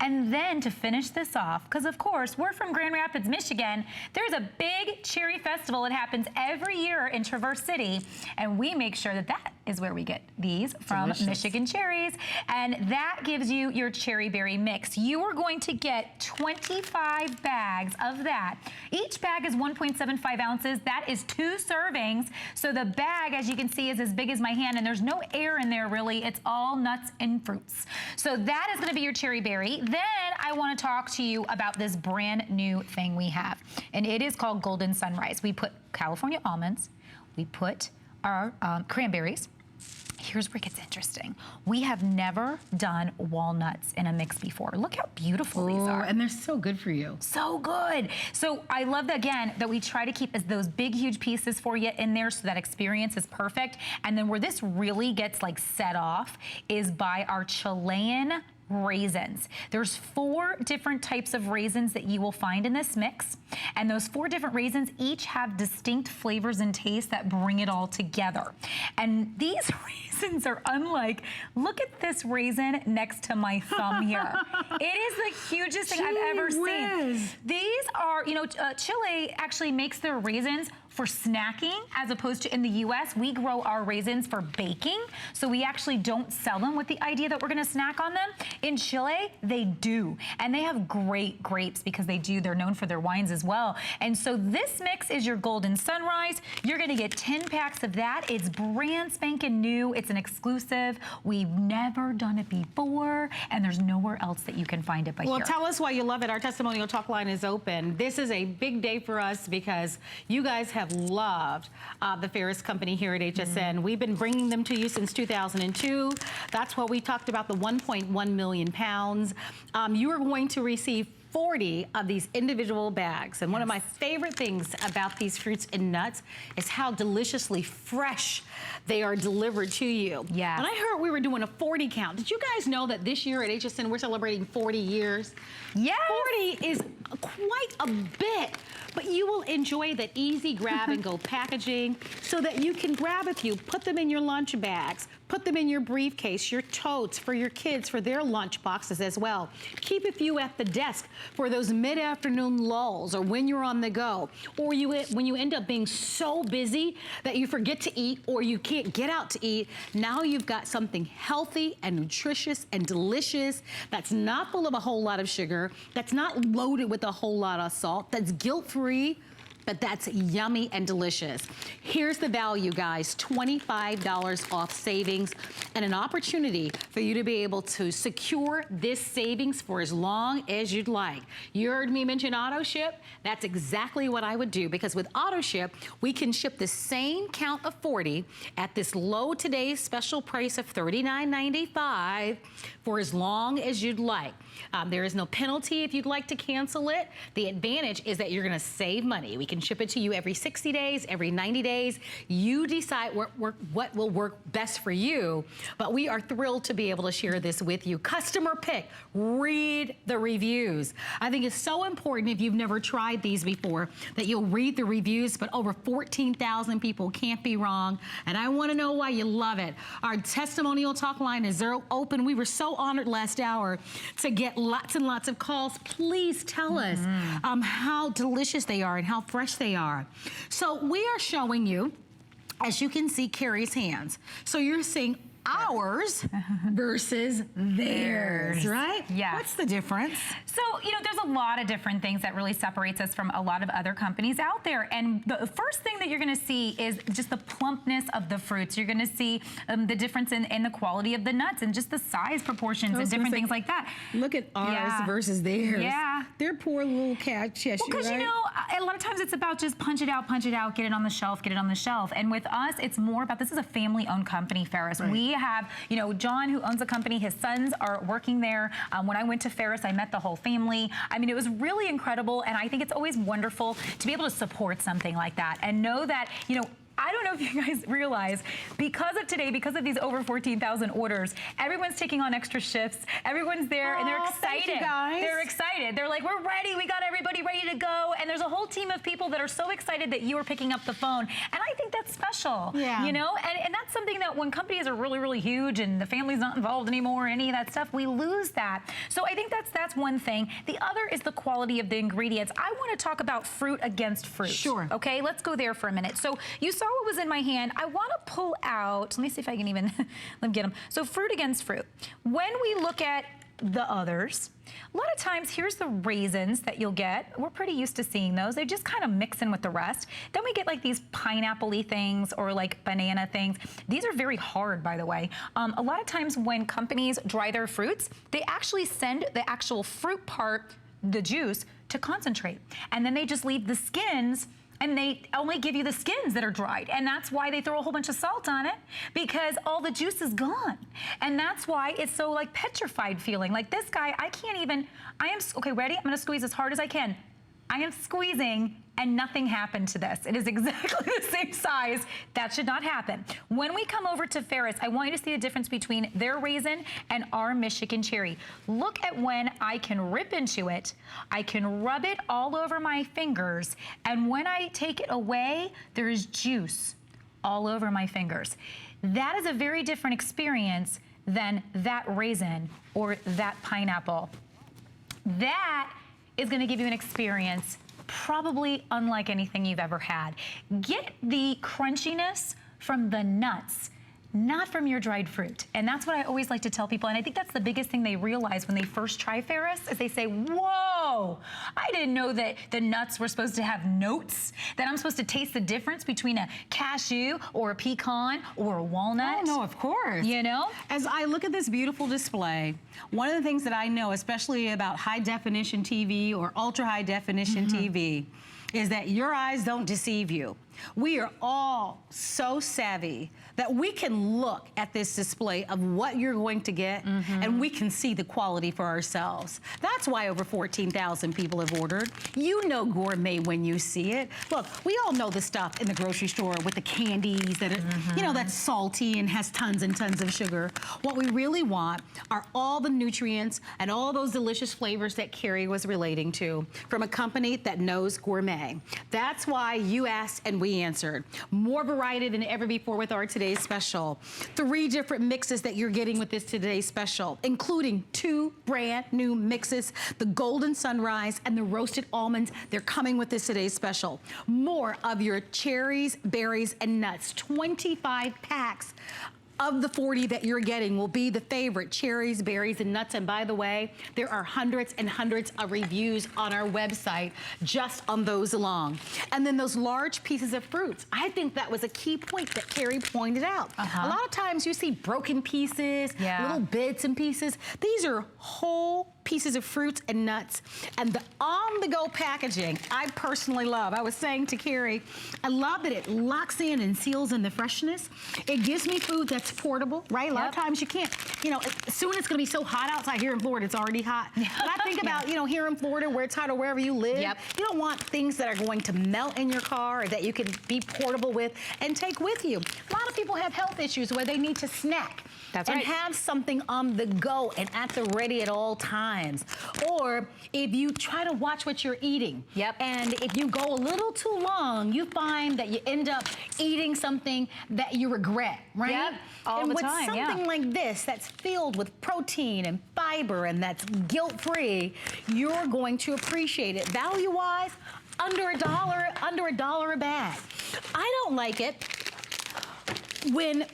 And then to finish this off, because of course we're from Grand Rapids, Michigan, there's a big cherry festival that happens every year in Traverse City, and we make sure that that is where we get these from. Delicious. Michigan cherries, and that gives you your cherry berry mix. You are going to get 25 bags of that. Each bag is 1.75 ounces. That is 2 servings. So the bag, as you can see, is as big as my hand, and there's no air in there really. It's all nuts and fruits. So that is going to be your cherry berry. Then I want to talk to you about this brand new thing we have, and it is called Golden Sunrise. We put California almonds, we put our cranberries. Here's where it gets interesting. We have never done walnuts in a mix before. Look how beautiful these are. And they're so good for you. So good. So I love that, again, that we try to keep those big, huge pieces for you in there so that experience is perfect. And then where this really gets like set off is by our Chilean raisins. There's 4 different types of raisins that you will find in this mix, and those 4 different raisins each have distinct flavors and tastes that bring it all together. And these raisins are unlike, look at this raisin next to my thumb here. It is the hugest thing I've ever seen. These are, you know, Chile actually makes their raisins for snacking, as opposed to in the US, we grow our raisins for baking. So we actually don't sell them with the idea that we're gonna snack on them. In Chile, they do. And they have great grapes because they're known for their wines as well. And so this mix is your Golden Sunrise. You're gonna get 10 packs of that. It's brand spanking new. It's an exclusive. We've never done it before, and there's nowhere else that you can find it but here. Well, tell us why you love it. Our testimonial talk line is open. This is a big day for us because you guys have loved the Ferris Company here at HSN. We've been bringing them to you since 2002. That's what we talked about, the 1.1 million pounds. You are going to receive 40 of these individual bags. And one of my favorite things about these fruits and nuts is how deliciously fresh they are delivered to you. Yes. And I heard we were doing a 40 count. Did you guys know that this year at HSN we're celebrating 40 years? Yes. 40 is quite a bit, but you will enjoy the easy grab and go packaging so that you can grab a few, put them in your lunch bags, put them in your briefcase, your totes for your kids, for their lunch boxes as well. Keep a few at the desk for those mid-afternoon lulls or when you're on the go, or when you end up being so busy that you forget to eat or you can't get out to eat. Now you've got something healthy and nutritious and delicious that's not full of a whole lot of sugar, that's not loaded with a whole lot of salt, that's guilt-free. but that's yummy and delicious. Here's the value, guys, $25 off savings and an opportunity for you to be able to secure this savings for as long as you'd like. You heard me mention auto ship. That's exactly what I would do, because with auto ship, we can ship the same count of 40 at this low today's special price of $39.95 for as long as you'd like. There is no penalty if you'd like to cancel it. The advantage is that you're gonna save money. We can ship it to you every 60 days, every 90 days. You decide what will work best for you, but we are thrilled to be able to share this with you. Customer pick, read the reviews. I think it's so important, if you've never tried these before, that you'll read the reviews, but over 14,000 people can't be wrong, and I wanna know why you love it. Our testimonial talk line is open. We were so honored last hour to get lots and lots of calls. Please tell us how delicious they are and how fresh they are. So we are showing you, as you can see, Carrie's hands. So you're seeing ours versus theirs, right? Yeah. What's the difference? So, you know, there's a lot of different things that really separates us from a lot of other companies out there. And the first thing that you're gonna see is just the plumpness of the fruits. You're gonna see the difference in the quality of the nuts and just the size proportions and different things like that. Look at ours versus theirs. Yeah. They're poor little cat Cheshire, Because, you know, a lot of times it's about just punch it out, get it on the shelf, get it on the shelf. And with us, it's more about, this is a family-owned company, Ferris. Right. We have, you know, John, who owns the company, his sons are working there. When I went to Ferris, I met the whole family. I mean, it was really incredible, and I think it's always wonderful to be able to support something like that and know that, you know, I don't know if you guys realize, because of today, because of these over 14,000 orders, everyone's taking on extra shifts. Everyone's there, and they're excited. Thank you guys. They're excited. They're like, we're ready. We got everybody ready to go. And there's a whole team of people that are so excited that you are picking up the phone. And I think that's special. Yeah. You know, and that's something that when companies are really, really huge and the family's not involved anymore, any of that stuff, we lose that. So I think that's one thing. The other is the quality of the ingredients. I want to talk about fruit against fruit. Sure. Okay, let's go there for a minute. So you saw what was in my hand. I want to pull out, let me see if I can even, let me get them. So fruit against fruit. When we look at the others, a lot of times, here's the raisins that you'll get. We're pretty used to seeing those. They just kind of mix in with the rest. Then we get like these pineapple-y things or like banana things. These are very hard, by the way. A lot of times when companies dry their fruits, they actually send the actual fruit part, the juice, to concentrate. And then they just leave the skins, and they only give you the skins that are dried. And that's why they throw a whole bunch of salt on it, because all the juice is gone. And that's why it's so like petrified feeling. Like this guy, I can't even, okay, ready? I'm gonna squeeze as hard as I can. I am squeezing and nothing happened to this. It is exactly the same size. That should not happen. When we come over to Ferris, I want you to see the difference between their raisin and our Michigan cherry. Look at when I can rip into it, I can rub it all over my fingers, and when I take it away, there is juice all over my fingers. That is a very different experience than that raisin or that pineapple. That is gonna give you an experience probably unlike anything you've ever had. Get the crunchiness from the nuts, not from your dried fruit. And that's what I always like to tell people. And I think that's the biggest thing they realize when they first try Ferris, is they say, whoa, I didn't know that the nuts were supposed to have notes, that I'm supposed to taste the difference between a cashew or a pecan or a walnut. Oh, no, of course. You know? As I look at this beautiful display, one of the things that I know, especially about high definition TV or ultra high definition TV, is that your eyes don't deceive you. We are all so savvy that we can look at this display of what you're going to get, and we can see the quality for ourselves. That's why over 14,000 people have ordered. You know gourmet when you see it. Look, we all know the stuff in the grocery store with the candies that are, you know, that's salty and has tons and tons of sugar. What we really want are all the nutrients and all those delicious flavors that Carrie was relating to from a company that knows gourmet. That's why you asked and we answered. More variety than ever before with our today's special. 3 different mixes that you're getting with this today's special, including 2 brand new mixes, the Golden Sunrise and the Roasted Almonds. They're coming with this today's special. More of your cherries, berries, and nuts. 25 packs of the 40 that you're getting will be the favorite, cherries, berries, and nuts. And by the way, there are hundreds and hundreds of reviews on our website just on those alone. And then those large pieces of fruits. I think that was a key point that Carrie pointed out. A lot of times you see broken pieces, little bits and pieces. These are whole pieces of fruits and nuts. And the on-the-go packaging, I personally love. I was saying to Carrie, I love that it locks in and seals in the freshness. It gives me food that's portable, right? A lot of times you can't, you know, soon it's gonna be so hot outside. Here in Florida, it's already hot. But I think about, you know, here in Florida where it's hot or wherever you live, you don't want things that are going to melt in your car or that you can be portable with and take with you. A lot of people have health issues where they need to snack. And have something on the go and at the ready at all times. Or if you try to watch what you're eating, and if you go a little too long, you find that you end up eating something that you regret, right? All the with time, something like this that's filled with protein and fiber and that's guilt-free, you're going to appreciate it. Value-wise, under a dollar a bag. I don't like it when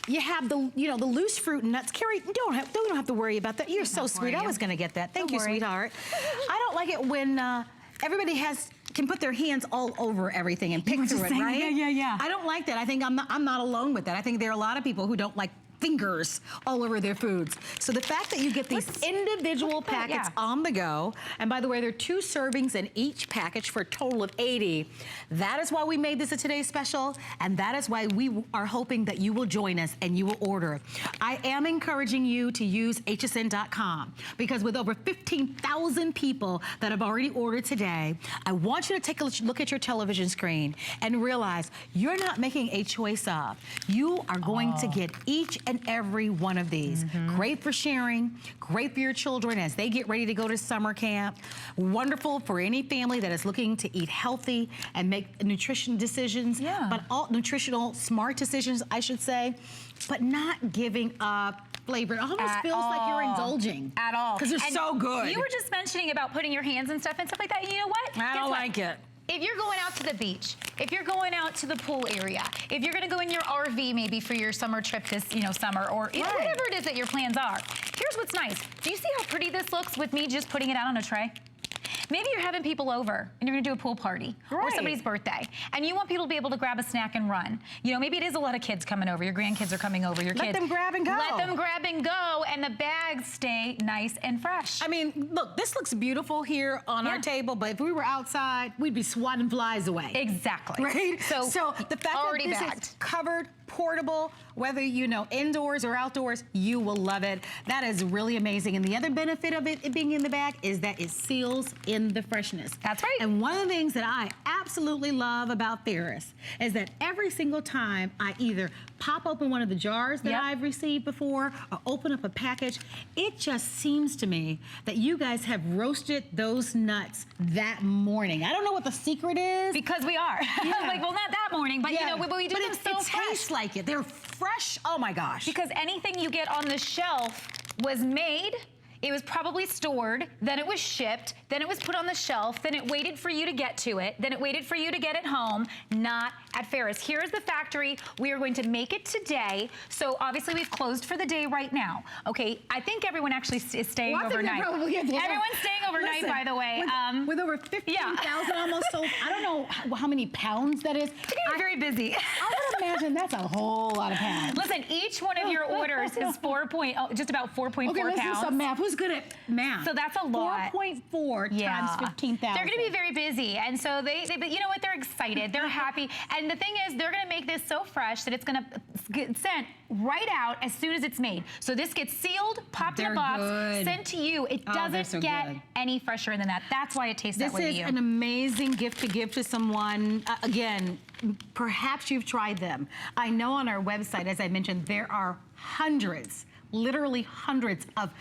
you have the, you know, the loose fruit and nuts. Carrie, you don't have to worry about that. You're so sweet. I was gonna get that. Thank you, sweetheart. I don't like it when everybody can put their hands all over everything and pick through it, right? I don't like that. I think I'm not alone with that. I think there are a lot of people who don't like fingers all over their foods. So the fact that you get these individual packets on the go, and by the way, there are 2 servings in each package for a total of 80. That is why we made this a today's special, and that is why we are hoping that you will join us and you will order. I am encouraging you to use hsn.com because with over 15,000 people that have already ordered today, I want you to take a look at your television screen and realize you're not making a choice of. You are going to get each and every one of these. Great for sharing, great for your children as they get ready to go to summer camp. Wonderful for any family that is looking to eat healthy and make nutrition decisions, but all nutritional smart decisions, I should say, but not giving up flavor. It almost feels like you're indulging. At all. Because they're so good. You were just mentioning about putting your hands and stuff like that. You know what? I don't like it. If you're going out to the beach, if you're going out to the pool area, if you're gonna go in your RV maybe for your summer trip this, summer, or whatever it is that your plans are, here's what's nice. Do you see how pretty this looks with me just putting it out on a tray? Maybe you're having people over and you're gonna do a pool party or somebody's birthday and you want people to be able to grab a snack and run. You know, maybe it is a lot of kids coming over, your grandkids are coming over, your kids. Let them grab and go. Let them grab and go and the bags stay nice and fresh. I mean, look, this looks beautiful here on our table, but if we were outside, we'd be swatting flies away. Exactly. Right? So the fact that this bagged. is covered, portable, whether indoors or outdoors, you will love it. That is really amazing. And the other benefit of it being in the bag is that it seals in the freshness. That's right. And one of the things that I absolutely love about Ferris is that every single time I either pop open one of the jars that I've received before or open up a package, it just seems to me that you guys have roasted those nuts that morning. I don't know what the secret is. Because we are. Like, well, not that morning, but we do them so fresh. It tastes like it. They're fresh. Oh my gosh. Because anything you get on the shelf was made, it was probably stored, then it was shipped, then it was put on the shelf, then it waited for you to get to it, then it waited for you to get it home, not at Ferris. Here's the factory. We are going to make it today. So obviously we've closed for the day right now. Okay, I think everyone actually is staying overnight. Everyone's staying overnight, by the way. With over 15,000 almost sold. I don't know how many pounds that is. You're very busy. I would imagine that's a whole lot of pounds. Listen, each one of your orders is just about 4.4 okay, let's pounds. do some math. Who's good at math? So that's a lot. 4.4 times 15,000. They're going to be very busy, and so but you know what? They're excited. They're happy, and the thing is, they're going to make this so fresh that it's going to get sent right out as soon as it's made. So this gets sealed, popped in a box, sent to you. It doesn't get any fresher than that. That's why it tastes that way to you. This is an amazing gift to give to someone. Again, perhaps you've tried them. I know on our website, as I mentioned, there are hundreds, literally hundreds of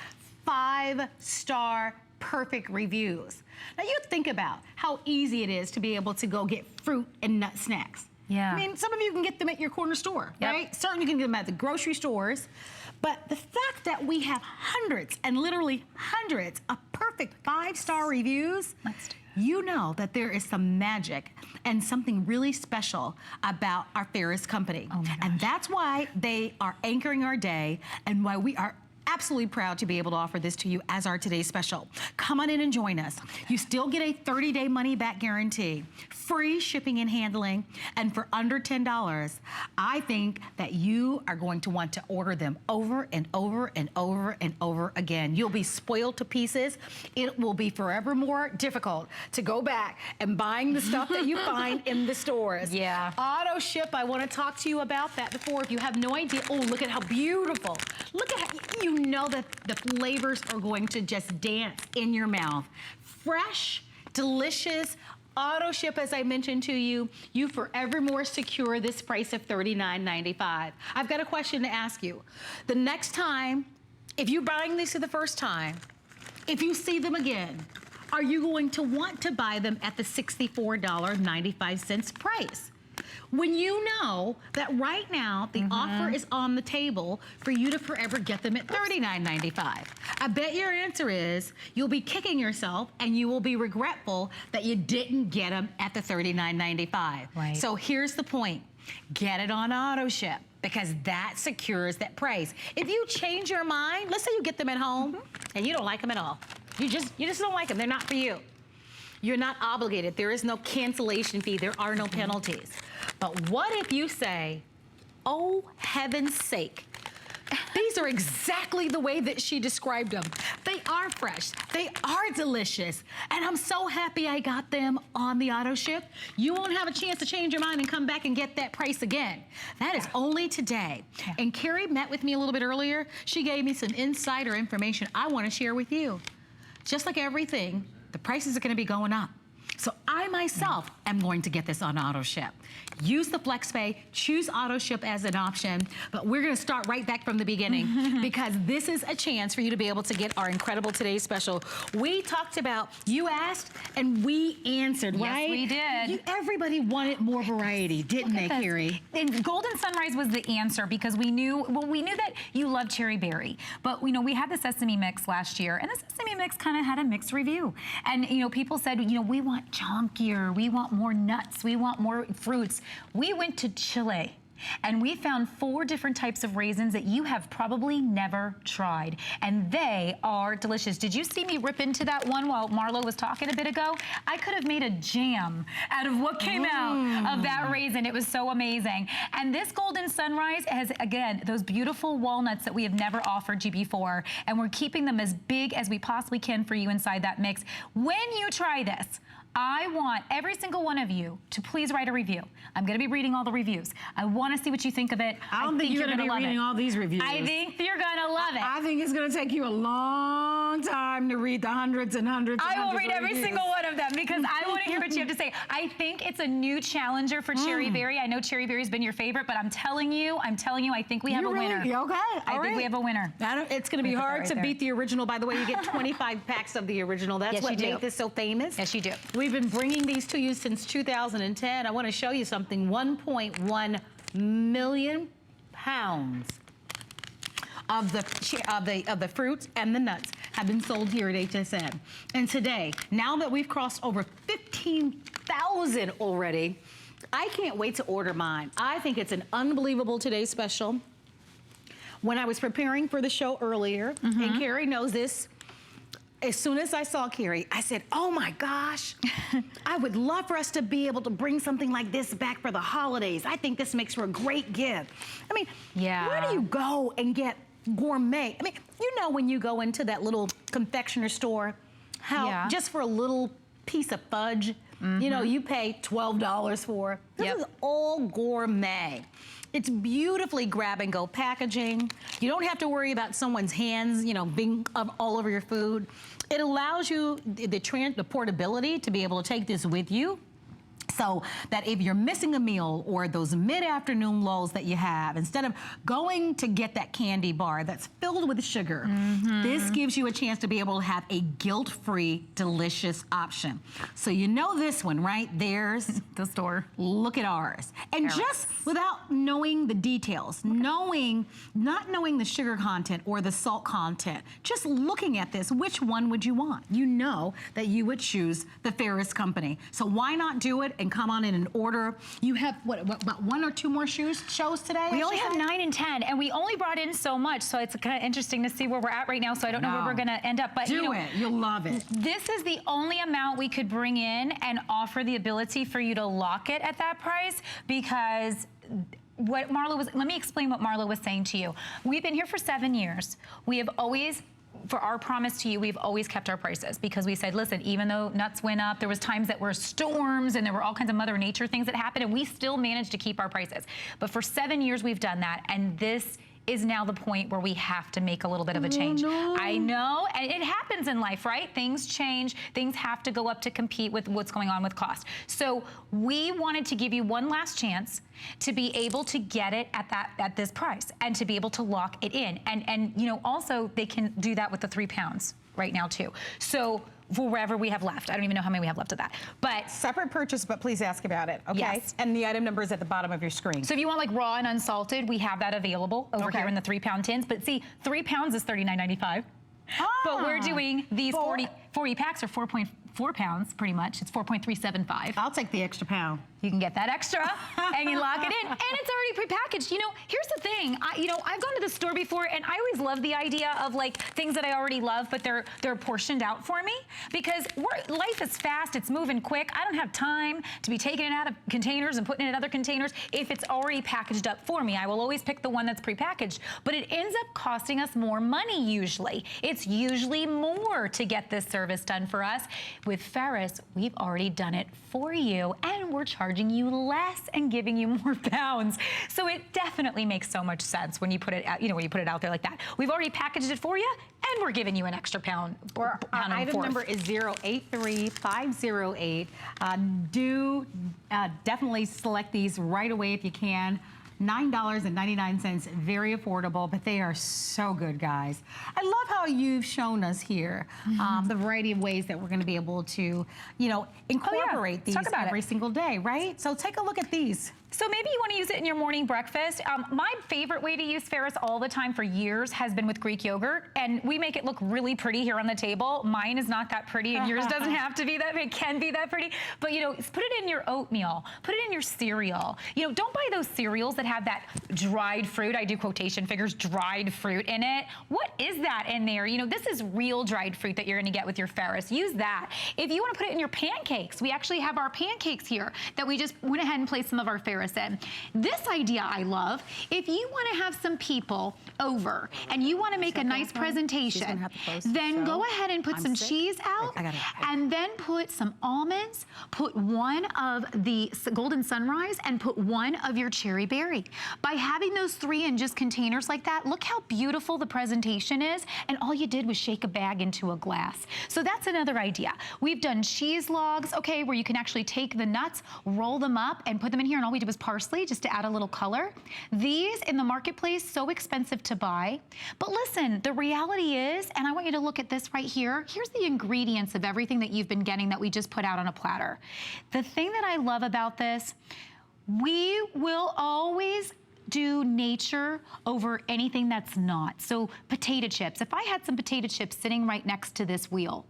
5-star perfect reviews. Now you think about how easy it is to be able to go get fruit and nut snacks. Yeah. I mean, some of you can get them at your corner store, Yep. right? Certainly you can get them at the grocery stores. But the fact that we have hundreds and literally hundreds of perfect 5-star reviews, Let's do you know that there is some magic and something really special about our Ferris company. Oh my gosh. And that's why they are anchoring our day and why we are absolutely proud to be able to offer this to you as our today's special. Come on in and join us. You still get a 30-day money-back guarantee, free shipping and handling, and for under $10, I think that you are going to want to order them over and over and over and over again. You'll be spoiled to pieces. It will be forever more difficult to go back and buying the stuff that you find in the stores. Yeah. Auto ship, I want to talk to you about that before. If you have no idea, oh, look at how beautiful. Look at how, you know that the flavors are going to just dance in your mouth. Fresh, delicious, auto ship, as I mentioned to you, you forevermore secure this price of $39.95. I've got a question to ask you. The next time, if you're buying these for the first time, if you see them again, are you going to want to buy them at the $64.95 price? When you know that right now the offer is on the table for you to forever get them at $39.95. I bet your answer is you'll be kicking yourself and you will be regretful that you didn't get them at the $39.95. Right. So here's the point. Get it on auto ship because that secures that price. If you change your mind, let's say you get them at home and you don't like them at all. You just don't like them. They're not for you. You're not obligated. There is no cancellation fee. There are no penalties. But what if you say, oh, heaven's sake, these are exactly the way that she described them. They are fresh. They are delicious. And I'm so happy I got them on the auto ship. You won't have a chance to change your mind and come back and get that price again. That is only today. And Carrie met with me a little bit earlier. She gave me some insider information I want to share with you. Just like everything, the prices are going to be going up. So I myself am going to get this on auto ship. Use the FlexPay, choose auto ship as an option, but we're gonna start right back from the beginning because this is a chance for you to be able to get our incredible Today's Special. We talked about, you asked and we answered, Yes, right? we did. Everybody wanted more variety, didn't they, Carrie? And Golden Sunrise was the answer because we knew that you love cherry berry, but we had the sesame mix last year, and the sesame mix kind of had a mixed review. And people said, we want chunkier, we want more nuts, we want more fruits. We went to Chile and we found 4 different types of raisins that you have probably never tried, and they are delicious. Did you see me rip into that one while Marlo was talking a bit ago? I could have made a jam out of what came out of that raisin. It was so amazing. And this Golden Sunrise has, again, those beautiful walnuts that we have never offered you before, and we're keeping them as big as we possibly can for you inside that mix. When you try this, I want every single one of you to please write a review. I'm going to be reading all the reviews. I want to see what you think of it. I don't think you're going to be reading all these reviews. I think you're going to love it. I think it's going to take you a long time to read the hundreds and hundreds and I will hundreds read of every reviews. single one of them because I want to hear what you have to say. I think it's a new challenger for Cherry Berry. I know Cherry Berry's been your favorite, but I'm telling you, I think we have a winner. Okay, I think we have a winner. It's going to be Let me put that hard right to there. beat the original. By the way, you get 25 packs of the original. That's Yes, what you do. made this so famous. Yes, you do. We've been bringing these to you since 2010. I want to show you something. 1.1 million pounds of the fruits and the nuts have been sold here at HSN. And today, now that we've crossed over 15,000 already, I can't wait to order mine. I think it's an unbelievable Today's Special. When I was preparing for the show earlier, and Carrie knows this, as soon as I saw Carrie, I said, oh my gosh, I would love for us to be able to bring something like this back for the holidays. I think this makes for a great gift. I mean, where do you go and get gourmet? I mean, when you go into that little confectioner store, how just for a little piece of fudge, you pay $12 for. This is all gourmet. It's beautifully grab-and-go packaging. You don't have to worry about someone's hands, being all over your food. It allows you the portability to be able to take this with you. So that if you're missing a meal or those mid-afternoon lulls that you have, instead of going to get that candy bar that's filled with sugar, this gives you a chance to be able to have a guilt-free, delicious option. So you know this one, right? There's the store. Look at ours. And just without knowing the details, not knowing the sugar content or the salt content, just looking at this, which one would you want? You know that you would choose the Ferris Company. So why not do it and come on in and order? You have, what about 1 or 2 more shows today? We only have 9 and 10, and we only brought in so much, so it's kind of interesting to see where we're at right now, so I don't know where we're gonna end up. But Do it, you'll love it. This is the only amount we could bring in and offer the ability for you to lock it at that price, because what Marlo was, let me explain what Marlo was saying to you. We've been here for 7 years. We have always, for our promise to you, we've always kept our prices, because we said, listen, even though nuts went up, there was times that were storms and there were all kinds of Mother Nature things that happened, and we still managed to keep our prices. But for 7 years we've done that, and this is now the point where we have to make a little bit of a change. I know, and it happens in life, right? Things change, things have to go up to compete with what's going on with cost. So we wanted to give you one last chance to be able to get it at this price and to be able to lock it in. And you know, also they can do that with the 3 pounds right now too. So for wherever we have left. I don't even know how many we have left of that. But separate purchase, but please ask about it, okay? Yes. And the item number is at the bottom of your screen. So if you want like raw and unsalted, we have that available over here in the 3 pound tins. But see, 3 pounds is $39.95. But we're doing these 40 packs are 4.4 pounds, pretty much. It's 4.375. I'll take the extra pound. You can get that extra and you lock it in, and it's already prepackaged. You know, here's the thing. I've gone to the store before, and I always love the idea of like things that I already love, but they're portioned out for me, because life is fast. It's moving quick. I don't have time to be taking it out of containers and putting it in other containers. If it's already packaged up for me, I will always pick the one that's prepackaged. But it ends up costing us more money usually. It's usually more to get this service done for us. With Ferris, we've already done it for you, and we're charging you less and giving you more pounds. So it definitely makes so much sense when you put it out, when you put it out there like that. We've already packaged it for you, and we're giving you an extra pound. Our item number is 083508. Do definitely select these right away if you can. $9.99, very affordable, but they are so good, guys. I love how you've shown us here the variety of ways that we're going to be able to, incorporate these every single day, right? So take a look at these. So maybe you want to use it in your morning breakfast. My favorite way to use Ferris all the time for years has been with Greek yogurt, and we make it look really pretty here on the table. Mine is not that pretty, and yours doesn't have to be that. It can be that pretty, but put it in your oatmeal, put it in your cereal. Don't buy those cereals that have that dried fruit. I do quotation figures, dried fruit in it. What is that in there? This is real dried fruit that you're going to get with your Ferris. Use that. If you want to put it in your pancakes, we actually have our pancakes here that we just went ahead and placed some of our Ferris in. This idea I love. If you want to have some people over and you want to make a nice presentation, then go ahead and put some cheese out and then put some almonds, put one of the Golden Sunrise, and put one of your Cherry Berry. By having those 3 in just containers like that, look how beautiful the presentation is, and all you did was shake a bag into a glass. So that's another idea. We've done cheese logs, okay, where you can actually take the nuts, roll them up, and put them in here, and all we did was parsley just to add a little color. These in the marketplace, so expensive to buy. But listen, the reality is, and I want you to look at this right here, here's the ingredients of everything that you've been getting that we just put out on a platter. The thing that I love about this, we will always do nature over anything that's not. So potato chips, if I had some potato chips sitting right next to this wheel,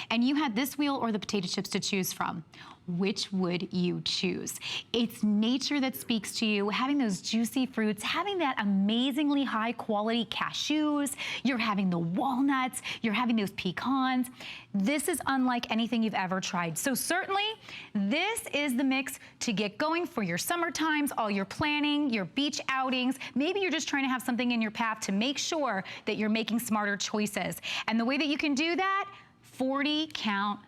and you had this wheel or the potato chips to choose from, which would you choose? It's nature that speaks to you, having those juicy fruits, having that amazingly high quality cashews, you're having the walnuts, you're having those pecans. This is unlike anything you've ever tried. So certainly, this is the mix to get going for your summer times, all your planning, your beach outings. Maybe you're just trying to have something in your path to make sure that you're making smarter choices. And the way that you can do that, 40 count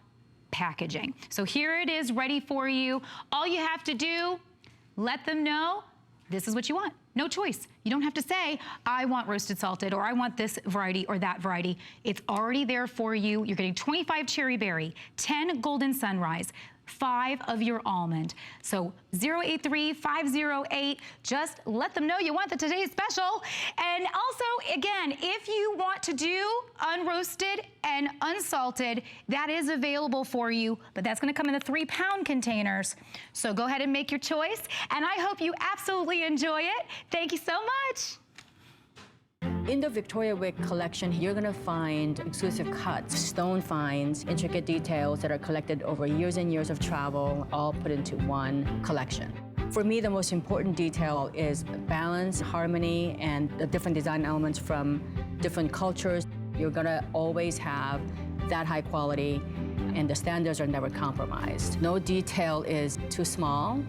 packaging. So here it is ready for you. All you have to do, let them know this is what you want. No choice. You don't have to say, I want roasted salted, or I want this variety or that variety. It's already there for you. You're getting 25 Cherry Berry, 10 Golden Sunrise, 5 of your almond. So 083-508, just let them know you want the today's special. And also, again, if you want to do unroasted and unsalted, that is available for you, but that's gonna come in the 3-pound containers. So go ahead and make your choice, and I hope you absolutely enjoy it. Thank you so much. In the Victoria Wick collection, you're going to find exclusive cuts, stone finds, intricate details that are collected over years and years of travel, all put into one collection. For me, the most important detail is balance, harmony, and the different design elements from different cultures. You're going to always have that high quality, and the standards are never compromised. No detail is too small,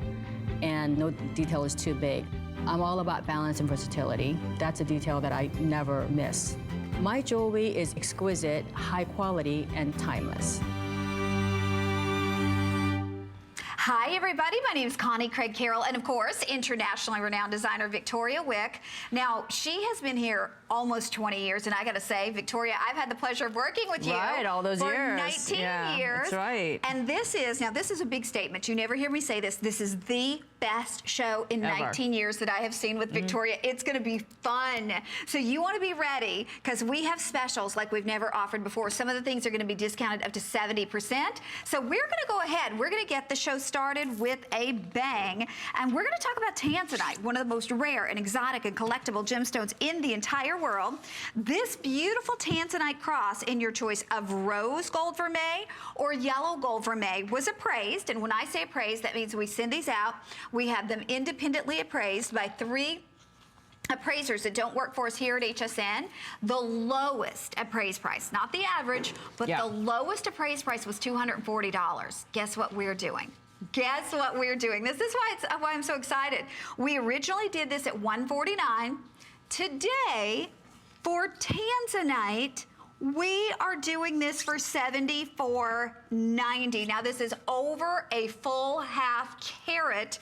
and no detail is too big. I'm all about balance and versatility. That's a detail that I never miss. My jewelry is exquisite, high quality, and timeless. Hi, everybody. My name is Connie Craig Carroll, and of course, internationally renowned designer Victoria Wick. Now, she has been here almost 20 years, and I got to say, Victoria, I've had the pleasure of working with you all those for years. 19 Yeah, years. that's right. And this is a big statement. You never hear me say this. This is the best show in Ever. 19 years that I have seen with Victoria. It's going to be fun. So you want to be ready, because we have specials like we've never offered before. Some of the things are going to be discounted up to 70%. So we're going to go ahead. We're going to get the show started with a bang. And we're going to talk about tanzanite, one of the most rare and exotic and collectible gemstones in the entire world. This beautiful tanzanite cross in your choice of rose gold vermeil or yellow gold vermeil was appraised. And when I say appraised, that means we send these out. We have them independently appraised by 3 appraisers that don't work for us here at HSN. The lowest appraised price, not the average, but the lowest appraised price was $240. Guess what we're doing? Guess what we're doing? This is why I'm so excited. We originally did this at $149. Today, for tanzanite, we are doing this for $74.90. Now, this is over a full half carat.